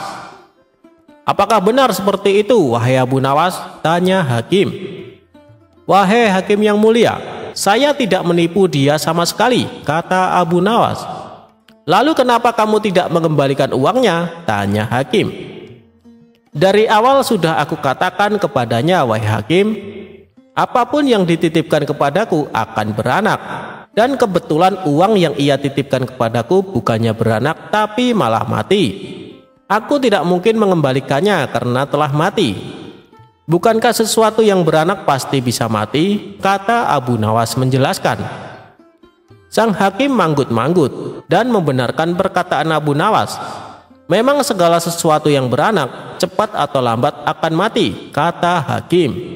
"Apakah benar seperti itu, wahai Abu Nawas?" tanya hakim. "Wahai hakim yang mulia, saya tidak menipu dia sama sekali," kata Abu Nawas. "Lalu kenapa kamu tidak mengembalikan uangnya?" tanya hakim. "Dari awal sudah aku katakan kepadanya, wahai hakim, apapun yang dititipkan kepadaku akan beranak. Dan kebetulan uang yang ia titipkan kepadaku bukannya beranak tapi malah mati. Aku tidak mungkin mengembalikannya karena telah mati. Bukankah sesuatu yang beranak pasti bisa mati? Kata Abu Nawas menjelaskan. Sang hakim manggut-manggut dan membenarkan perkataan Abu Nawas. Memang segala sesuatu yang beranak cepat atau lambat akan mati, kata hakim.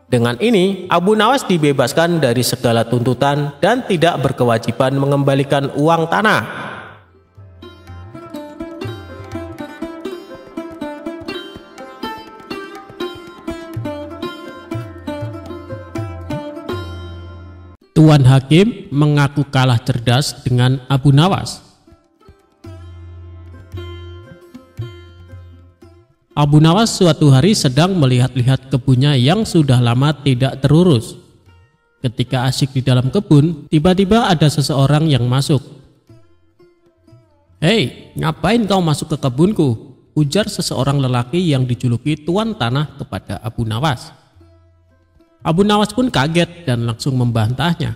Dengan ini, Abu Nawas dibebaskan dari segala tuntutan dan tidak berkewajiban mengembalikan uang tanah. Tuan Hakim mengaku kalah cerdas dengan Abu Nawas. Abu Nawas suatu hari sedang melihat-lihat kebunnya yang sudah lama tidak terurus. Ketika asyik di dalam kebun, tiba-tiba ada seseorang yang masuk. "Hei, ngapain kau masuk ke kebunku?" ujar seseorang lelaki yang dijuluki Tuan Tanah kepada Abu Nawas. Abu Nawas pun kaget dan langsung membantahnya.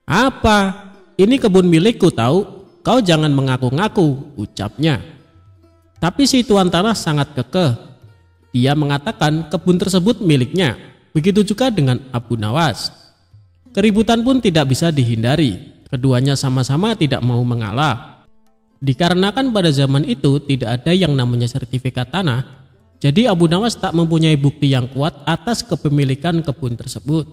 "Apa? Ini kebun milikku tahu, kau jangan mengaku-ngaku," ucapnya. Tapi si Tuan Tanah sangat kekeh. Dia mengatakan kebun tersebut miliknya. Begitu juga dengan Abu Nawas. Keributan pun tidak bisa dihindari. Keduanya sama-sama tidak mau mengalah. Dikarenakan pada zaman itu tidak ada yang namanya sertifikat tanah, jadi Abu Nawas tak mempunyai bukti yang kuat atas kepemilikan kebun tersebut.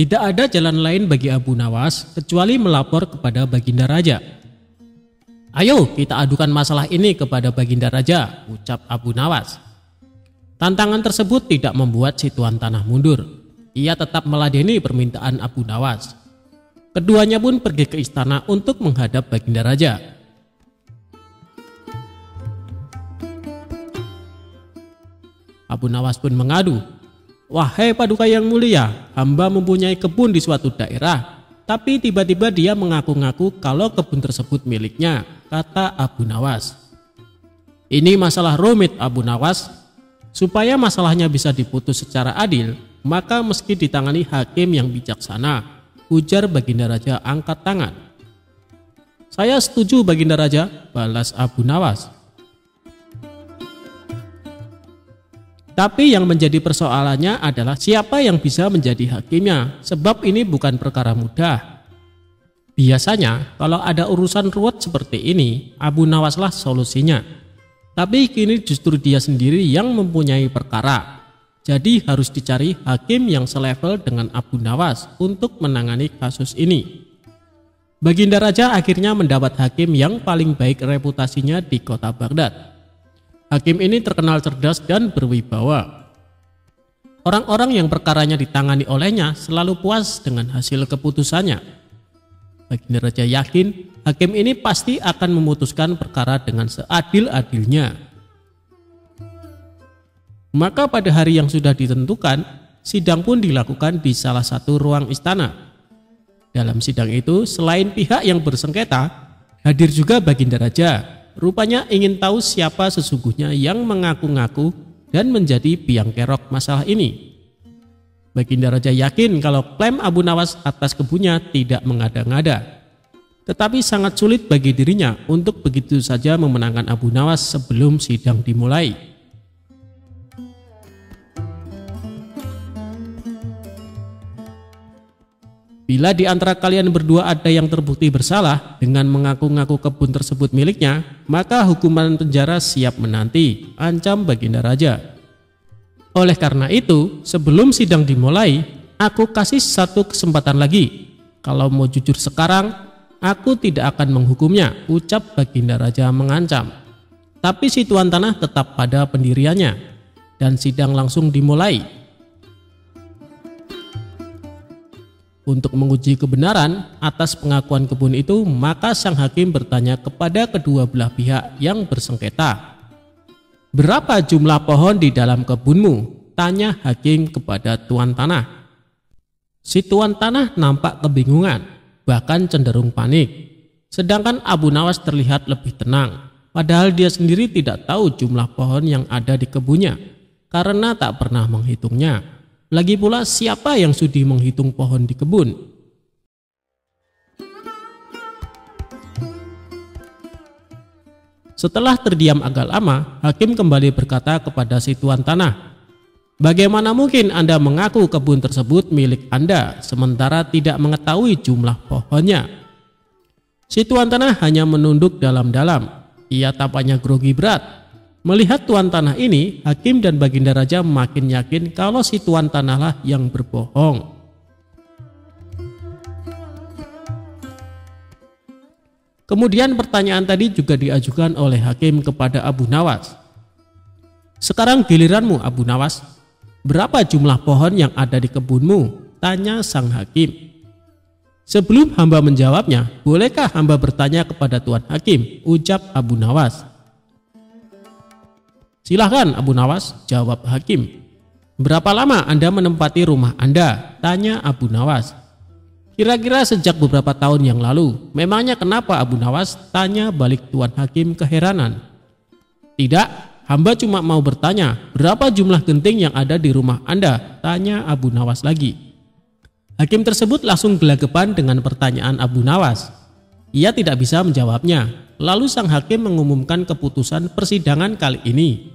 Tidak ada jalan lain bagi Abu Nawas kecuali melapor kepada Baginda Raja. "Ayo kita adukan masalah ini kepada Baginda Raja," ucap Abu Nawas. Tantangan tersebut tidak membuat si Tuan Tanah mundur. Ia tetap meladeni permintaan Abu Nawas. Keduanya pun pergi ke istana untuk menghadap Baginda Raja. Abu Nawas pun mengadu, "Wahai Paduka yang mulia, hamba mempunyai kebun di suatu daerah, tapi tiba-tiba dia mengaku-ngaku kalau kebun tersebut miliknya," kata Abu Nawas. "Ini masalah rumit Abu Nawas. Supaya masalahnya bisa diputus secara adil, maka meski ditangani hakim yang bijaksana," ujar Baginda Raja angkat tangan. "Saya setuju Baginda Raja," balas Abu Nawas. Tapi yang menjadi persoalannya adalah siapa yang bisa menjadi hakimnya, sebab ini bukan perkara mudah. Biasanya kalau ada urusan ruwet seperti ini, Abu Nawaslah solusinya. Tapi kini justru dia sendiri yang mempunyai perkara. Jadi harus dicari hakim yang selevel dengan Abu Nawas untuk menangani kasus ini. Baginda Raja akhirnya mendapat hakim yang paling baik reputasinya di kota Baghdad. Hakim ini terkenal cerdas dan berwibawa. Orang-orang yang perkaranya ditangani olehnya selalu puas dengan hasil keputusannya. Baginda Raja yakin hakim ini pasti akan memutuskan perkara dengan seadil-adilnya. Maka pada hari yang sudah ditentukan, sidang pun dilakukan di salah satu ruang istana. Dalam sidang itu, selain pihak yang bersengketa, hadir juga Baginda Raja. Rupanya ingin tahu siapa sesungguhnya yang mengaku-ngaku dan menjadi biang kerok masalah ini. Baginda Raja yakin kalau klaim Abu Nawas atas kebunnya tidak mengada-ngada. Tetapi sangat sulit bagi dirinya untuk begitu saja memenangkan Abu Nawas sebelum sidang dimulai. Bila di antara kalian berdua ada yang terbukti bersalah dengan mengaku-ngaku kebun tersebut miliknya, maka hukuman penjara siap menanti, ancam Baginda Raja. Oleh karena itu, sebelum sidang dimulai, aku kasih satu kesempatan lagi. Kalau mau jujur sekarang, aku tidak akan menghukumnya, ucap Baginda Raja mengancam. Tapi si Tuan Tanah tetap pada pendiriannya, dan sidang langsung dimulai. Untuk menguji kebenaran atas pengakuan kebun itu, maka sang hakim bertanya kepada kedua belah pihak yang bersengketa. "Berapa jumlah pohon di dalam kebunmu?" tanya hakim kepada Tuan Tanah. Si Tuan Tanah nampak kebingungan, bahkan cenderung panik. Sedangkan Abu Nawas terlihat lebih tenang, padahal dia sendiri tidak tahu jumlah pohon yang ada di kebunnya. karena tak pernah menghitungnya. Lagi pula siapa yang sudi menghitung pohon di kebun? Setelah terdiam agak lama, hakim kembali berkata kepada si tuan tanah, "Bagaimana mungkin Anda mengaku kebun tersebut milik Anda sementara tidak mengetahui jumlah pohonnya?" Si tuan tanah hanya menunduk dalam-dalam. Ia tampaknya grogi berat. Melihat tuan tanah ini, hakim dan Baginda Raja makin yakin kalau si tuan tanahlah yang berbohong. Kemudian pertanyaan tadi juga diajukan oleh hakim kepada Abu Nawas. "Sekarang giliranmu, Abu Nawas. Berapa jumlah pohon yang ada di kebunmu?" tanya sang hakim. "Sebelum hamba menjawabnya, bolehkah hamba bertanya kepada tuan hakim?" ucap Abu Nawas. "Silahkan Abu Nawas," jawab hakim. "Berapa lama Anda menempati rumah Anda?" tanya Abu Nawas. "Kira-kira sejak beberapa tahun yang lalu." "Memangnya kenapa Abu Nawas?" tanya balik tuan hakim keheranan. "Tidak, hamba cuma mau bertanya, berapa jumlah genting yang ada di rumah Anda?" tanya Abu Nawas lagi. Hakim tersebut langsung gelagapan dengan pertanyaan Abu Nawas. Ia tidak bisa menjawabnya. Lalu sang hakim mengumumkan keputusan persidangan kali ini.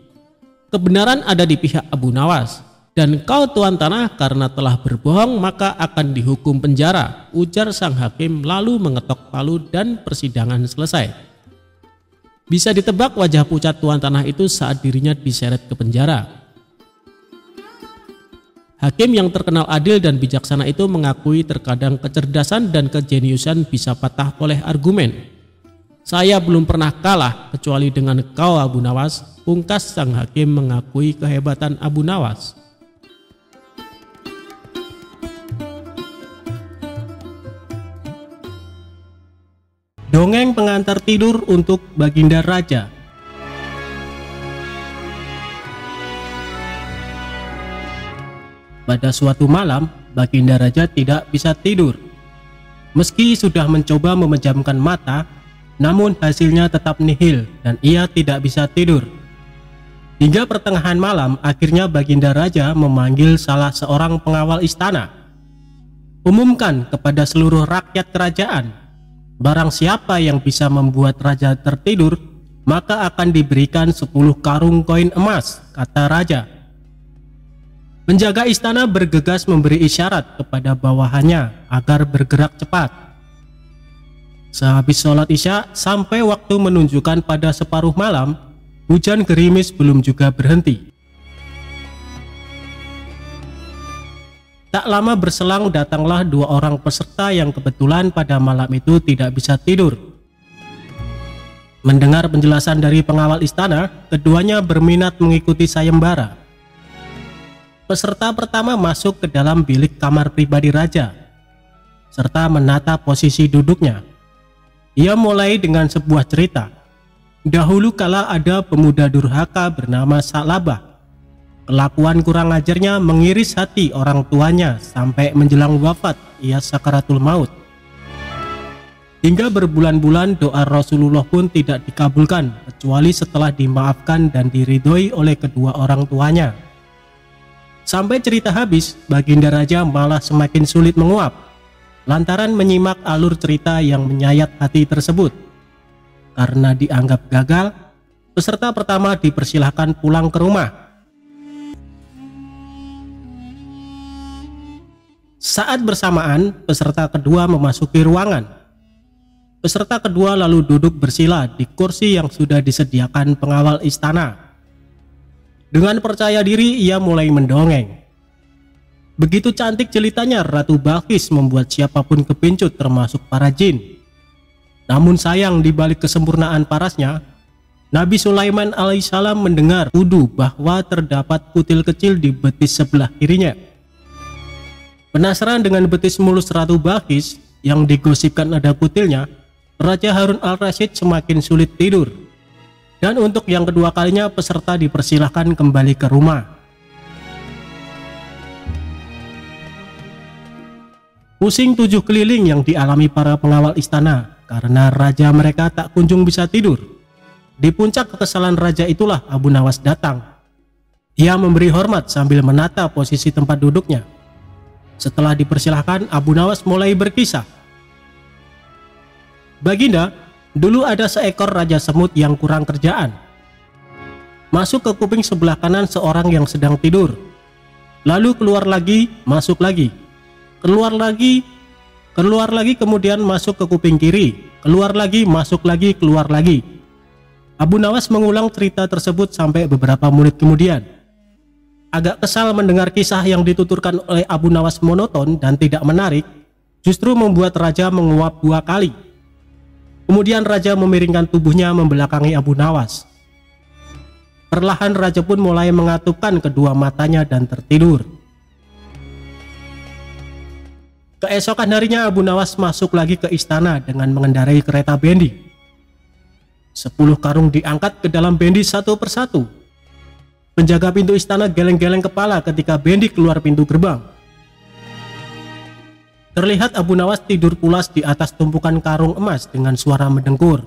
"Kebenaran ada di pihak Abu Nawas. Dan kau tuan tanah karena telah berbohong maka akan dihukum penjara," ujar sang hakim lalu mengetok palu dan persidangan selesai. Bisa ditebak wajah pucat tuan tanah itu saat dirinya diseret ke penjara. Hakim yang terkenal adil dan bijaksana itu mengakui terkadang kecerdasan dan kejeniusan bisa patah oleh argumen. "Saya belum pernah kalah kecuali dengan kau Abu Nawas," pungkas sang hakim mengakui kehebatan Abu Nawas. Dongeng pengantar tidur untuk Baginda Raja. Pada suatu malam, Baginda Raja tidak bisa tidur. Meski sudah mencoba memejamkan mata, namun hasilnya tetap nihil dan ia tidak bisa tidur. Hingga pertengahan malam, akhirnya Baginda Raja memanggil salah seorang pengawal istana. "Umumkan kepada seluruh rakyat kerajaan, barang siapa yang bisa membuat raja tertidur, maka akan diberikan 10 karung koin emas," kata raja. Penjaga istana bergegas memberi isyarat kepada bawahannya agar bergerak cepat. Sehabis sholat isya sampai waktu menunjukkan pada separuh malam, hujan gerimis belum juga berhenti. Tak lama berselang datanglah 2 orang peserta yang kebetulan pada malam itu tidak bisa tidur. Mendengar penjelasan dari pengawal istana, keduanya berminat mengikuti sayembara. Peserta pertama masuk ke dalam bilik kamar pribadi raja, serta menata posisi duduknya. Ia mulai dengan sebuah cerita. Dahulu kala ada pemuda durhaka bernama Sa'labah. Kelakuan kurang ajarnya mengiris hati orang tuanya sampai menjelang wafat ia sakaratul maut. Hingga berbulan-bulan doa Rasulullah pun tidak dikabulkan kecuali setelah dimaafkan dan diridhoi oleh kedua orang tuanya. Sampai cerita habis, Baginda Raja malah semakin sulit menguap lantaran menyimak alur cerita yang menyayat hati tersebut. Karena dianggap gagal, peserta pertama dipersilahkan pulang ke rumah. Saat bersamaan, peserta kedua memasuki ruangan. Peserta kedua lalu duduk bersila di kursi yang sudah disediakan pengawal istana. Dengan percaya diri, ia mulai mendongeng. Begitu cantik jelitanya, Ratu Balqis membuat siapapun kepincut termasuk para jin. Namun sayang, di balik kesempurnaan parasnya, Nabi Sulaiman alaihissalam mendengar tuduh bahwa terdapat kutil kecil di betis sebelah kirinya. Penasaran dengan betis mulus Ratu Balqis yang digosipkan ada kutilnya, Raja Harun al-Rasyid semakin sulit tidur. Dan untuk yang kedua kalinya peserta dipersilahkan kembali ke rumah. Pusing 7 keliling yang dialami para pengawal istana karena raja mereka tak kunjung bisa tidur. Di puncak kekesalan raja itulah Abu Nawas datang. Ia memberi hormat sambil menata posisi tempat duduknya. Setelah dipersilahkan, Abu Nawas mulai berkisah. "Baginda, dulu ada seekor raja semut yang kurang kerjaan. Masuk ke kuping sebelah kanan seorang yang sedang tidur. Lalu keluar lagi, masuk lagi. Keluar lagi, kemudian masuk ke kuping kiri. Keluar lagi, masuk lagi, keluar lagi." Abu Nawas mengulang cerita tersebut sampai beberapa menit kemudian. Agak kesal mendengar kisah yang dituturkan oleh Abu Nawas monoton dan tidak menarik, justru membuat raja menguap 2 kali. Kemudian raja memiringkan tubuhnya membelakangi Abu Nawas. Perlahan raja pun mulai mengatupkan kedua matanya dan tertidur. Keesokan harinya Abu Nawas masuk lagi ke istana dengan mengendarai kereta bendi. 10 karung diangkat ke dalam bendi satu persatu. Penjaga pintu istana geleng-geleng kepala ketika bendi keluar pintu gerbang. Terlihat Abu Nawas tidur pulas di atas tumpukan karung emas dengan suara mendengkur.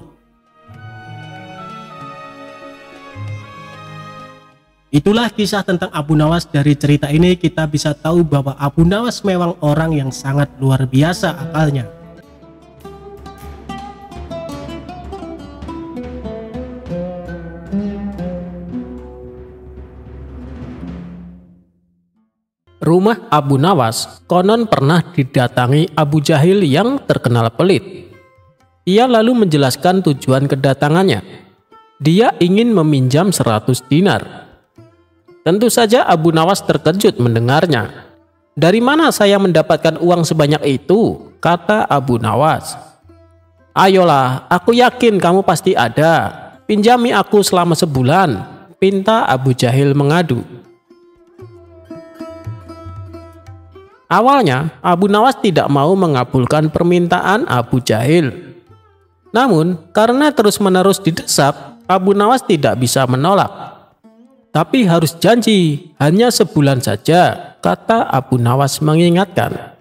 Itulah kisah tentang Abu Nawas. Dari cerita ini kita bisa tahu bahwa Abu Nawas memang orang yang sangat luar biasa akalnya. Rumah Abu Nawas konon pernah didatangi Abu Jahil yang terkenal pelit. Ia lalu menjelaskan tujuan kedatangannya. Dia ingin meminjam 100 dinar. Tentu saja Abu Nawas terkejut mendengarnya. "Dari mana saya mendapatkan uang sebanyak itu?" kata Abu Nawas. "Ayolah, aku yakin kamu pasti ada. Pinjami aku selama sebulan," pinta Abu Jahil mengadu. Awalnya, Abu Nawas tidak mau mengabulkan permintaan Abu Jahil. Namun, karena terus-menerus didesak, Abu Nawas tidak bisa menolak. "Tapi harus janji, hanya sebulan saja," kata Abu Nawas mengingatkan.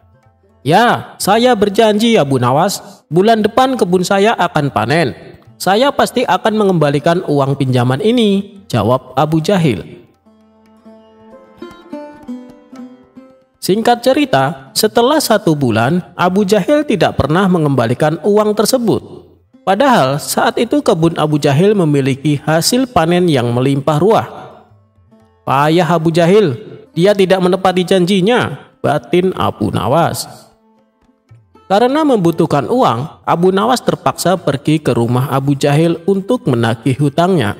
"Ya, saya berjanji Abu Nawas, bulan depan kebun saya akan panen. Saya pasti akan mengembalikan uang pinjaman ini," jawab Abu Jahil. Singkat cerita, setelah 1 bulan, Abu Jahil tidak pernah mengembalikan uang tersebut. Padahal saat itu kebun Abu Jahil memiliki hasil panen yang melimpah ruah. Payah Abu Jahil, dia tidak menepati janjinya, batin Abu Nawas. Karena membutuhkan uang, Abu Nawas terpaksa pergi ke rumah Abu Jahil untuk menagih hutangnya.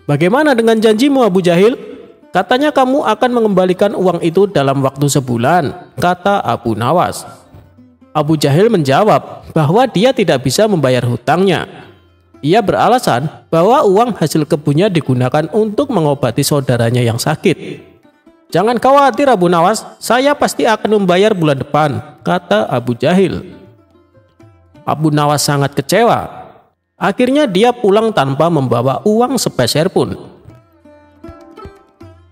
"Bagaimana dengan janjimu Abu Jahil? Katanya kamu akan mengembalikan uang itu dalam waktu sebulan," kata Abu Nawas. Abu Jahil menjawab bahwa dia tidak bisa membayar hutangnya. Ia beralasan bahwa uang hasil kebunnya digunakan untuk mengobati saudaranya yang sakit. "Jangan khawatir Abu Nawas, saya pasti akan membayar bulan depan," kata Abu Jahil. Abu Nawas sangat kecewa. Akhirnya dia pulang tanpa membawa uang sepeser pun.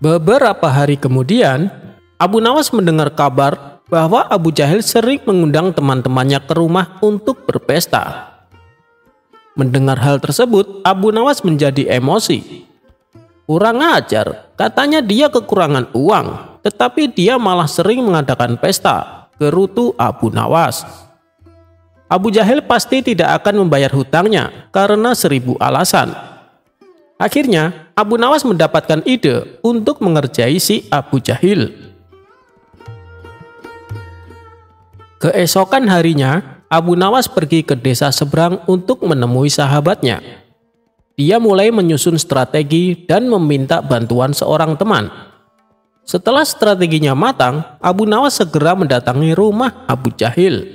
Beberapa hari kemudian, Abu Nawas mendengar kabar bahwa Abu Jahil sering mengundang teman-temannya ke rumah untuk berpesta. Mendengar hal tersebut, Abu Nawas menjadi emosi. "Kurang ajar, katanya dia kekurangan uang, tetapi dia malah sering mengadakan pesta," gerutu Abu Nawas. Abu Jahil pasti tidak akan membayar hutangnya karena 1000 alasan. Akhirnya, Abu Nawas mendapatkan ide untuk mengerjai si Abu Jahil. Keesokan harinya, Abu Nawas pergi ke desa seberang untuk menemui sahabatnya. Dia mulai menyusun strategi dan meminta bantuan seorang teman. Setelah strateginya matang, Abu Nawas segera mendatangi rumah Abu Jahil.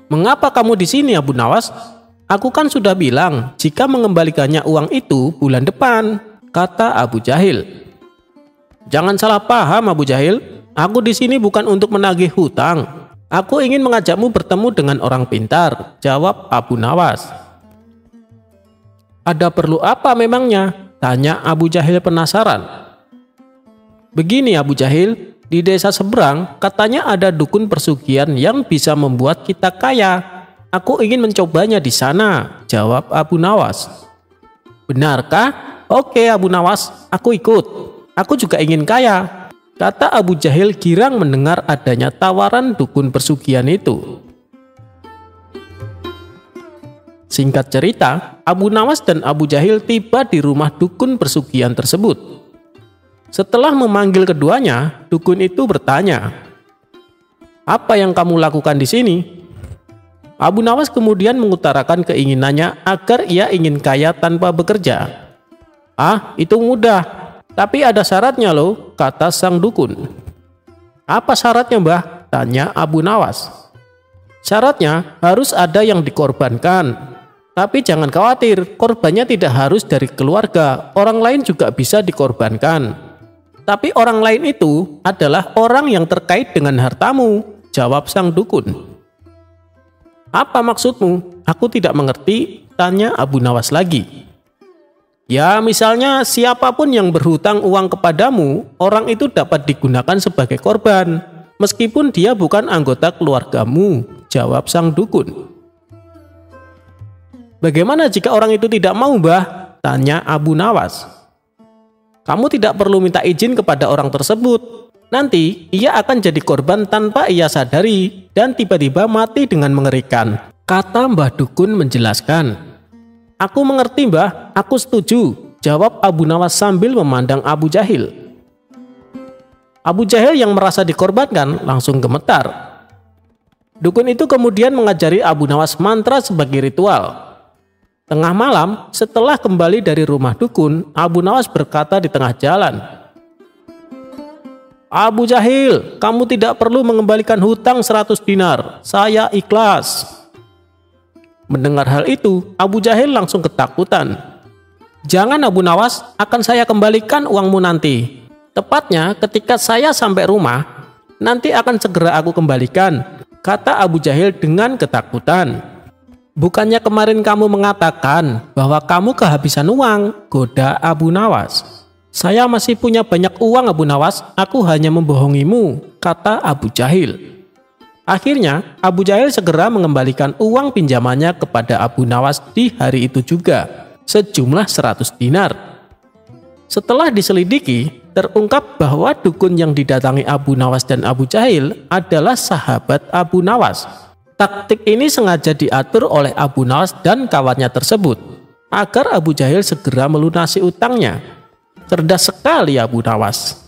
"Mengapa kamu di sini Abu Nawas? Aku kan sudah bilang jika mengembalikannya uang itu bulan depan," kata Abu Jahil. "Jangan salah paham Abu Jahil, aku di sini bukan untuk menagih hutang. Aku ingin mengajakmu bertemu dengan orang pintar," jawab Abu Nawas. "Ada perlu apa memangnya?" tanya Abu Jahil penasaran. "Begini Abu Jahil, di desa seberang katanya ada dukun persugihan yang bisa membuat kita kaya. Aku ingin mencobanya di sana, jawab Abu Nawas. Benarkah? Oke Abu Nawas, aku ikut. Aku juga ingin kaya, kata Abu Jahil girang mendengar adanya tawaran dukun pesugihan itu. Singkat cerita, Abu Nawas dan Abu Jahil tiba di rumah dukun pesugihan tersebut. Setelah memanggil keduanya, dukun itu bertanya, "Apa yang kamu lakukan di sini?" Abu Nawas kemudian mengutarakan keinginannya agar ia ingin kaya tanpa bekerja. "Ah, itu mudah, tapi ada syaratnya loh," kata sang dukun. "Apa syaratnya, Mbah?" tanya Abu Nawas. "Syaratnya harus ada yang dikorbankan. Tapi jangan khawatir, korbannya tidak harus dari keluarga, orang lain juga bisa dikorbankan. Tapi orang lain itu adalah orang yang terkait dengan hartamu," jawab sang dukun. "Apa maksudmu? Aku tidak mengerti," tanya Abu Nawas lagi. "Ya, misalnya siapapun yang berhutang uang kepadamu, orang itu dapat digunakan sebagai korban, meskipun dia bukan anggota keluargamu," jawab sang dukun. "Bagaimana jika orang itu tidak mau, Mbah?" tanya Abu Nawas. "Kamu tidak perlu minta izin kepada orang tersebut. Nanti ia akan jadi korban tanpa ia sadari dan tiba-tiba mati dengan mengerikan," kata Mbah Dukun menjelaskan. "Aku mengerti, Mbah, aku setuju," jawab Abu Nawas sambil memandang Abu Jahil. Abu Jahil yang merasa dikorbankan langsung gemetar. Dukun itu kemudian mengajari Abu Nawas mantra sebagai ritual. Tengah malam, setelah kembali dari rumah dukun, Abu Nawas berkata di tengah jalan, "Abu Jahil, kamu tidak perlu mengembalikan hutang 100 dinar. Saya ikhlas." Mendengar hal itu, Abu Jahil langsung ketakutan. "Jangan Abu Nawas, akan saya kembalikan uangmu nanti. Tepatnya ketika saya sampai rumah, nanti akan segera aku kembalikan," kata Abu Jahil dengan ketakutan. "Bukannya kemarin kamu mengatakan bahwa kamu kehabisan uang?" goda Abu Nawas. "Saya masih punya banyak uang Abu Nawas, aku hanya membohongimu," kata Abu Jahil. Akhirnya Abu Jahil segera mengembalikan uang pinjamannya kepada Abu Nawas di hari itu juga, sejumlah 100 dinar. Setelah diselidiki, terungkap bahwa dukun yang didatangi Abu Nawas dan Abu Jahil adalah sahabat Abu Nawas. Taktik ini sengaja diatur oleh Abu Nawas dan kawannya tersebut, agar Abu Jahil segera melunasi utangnya. Cerdas sekali Abu Nawas.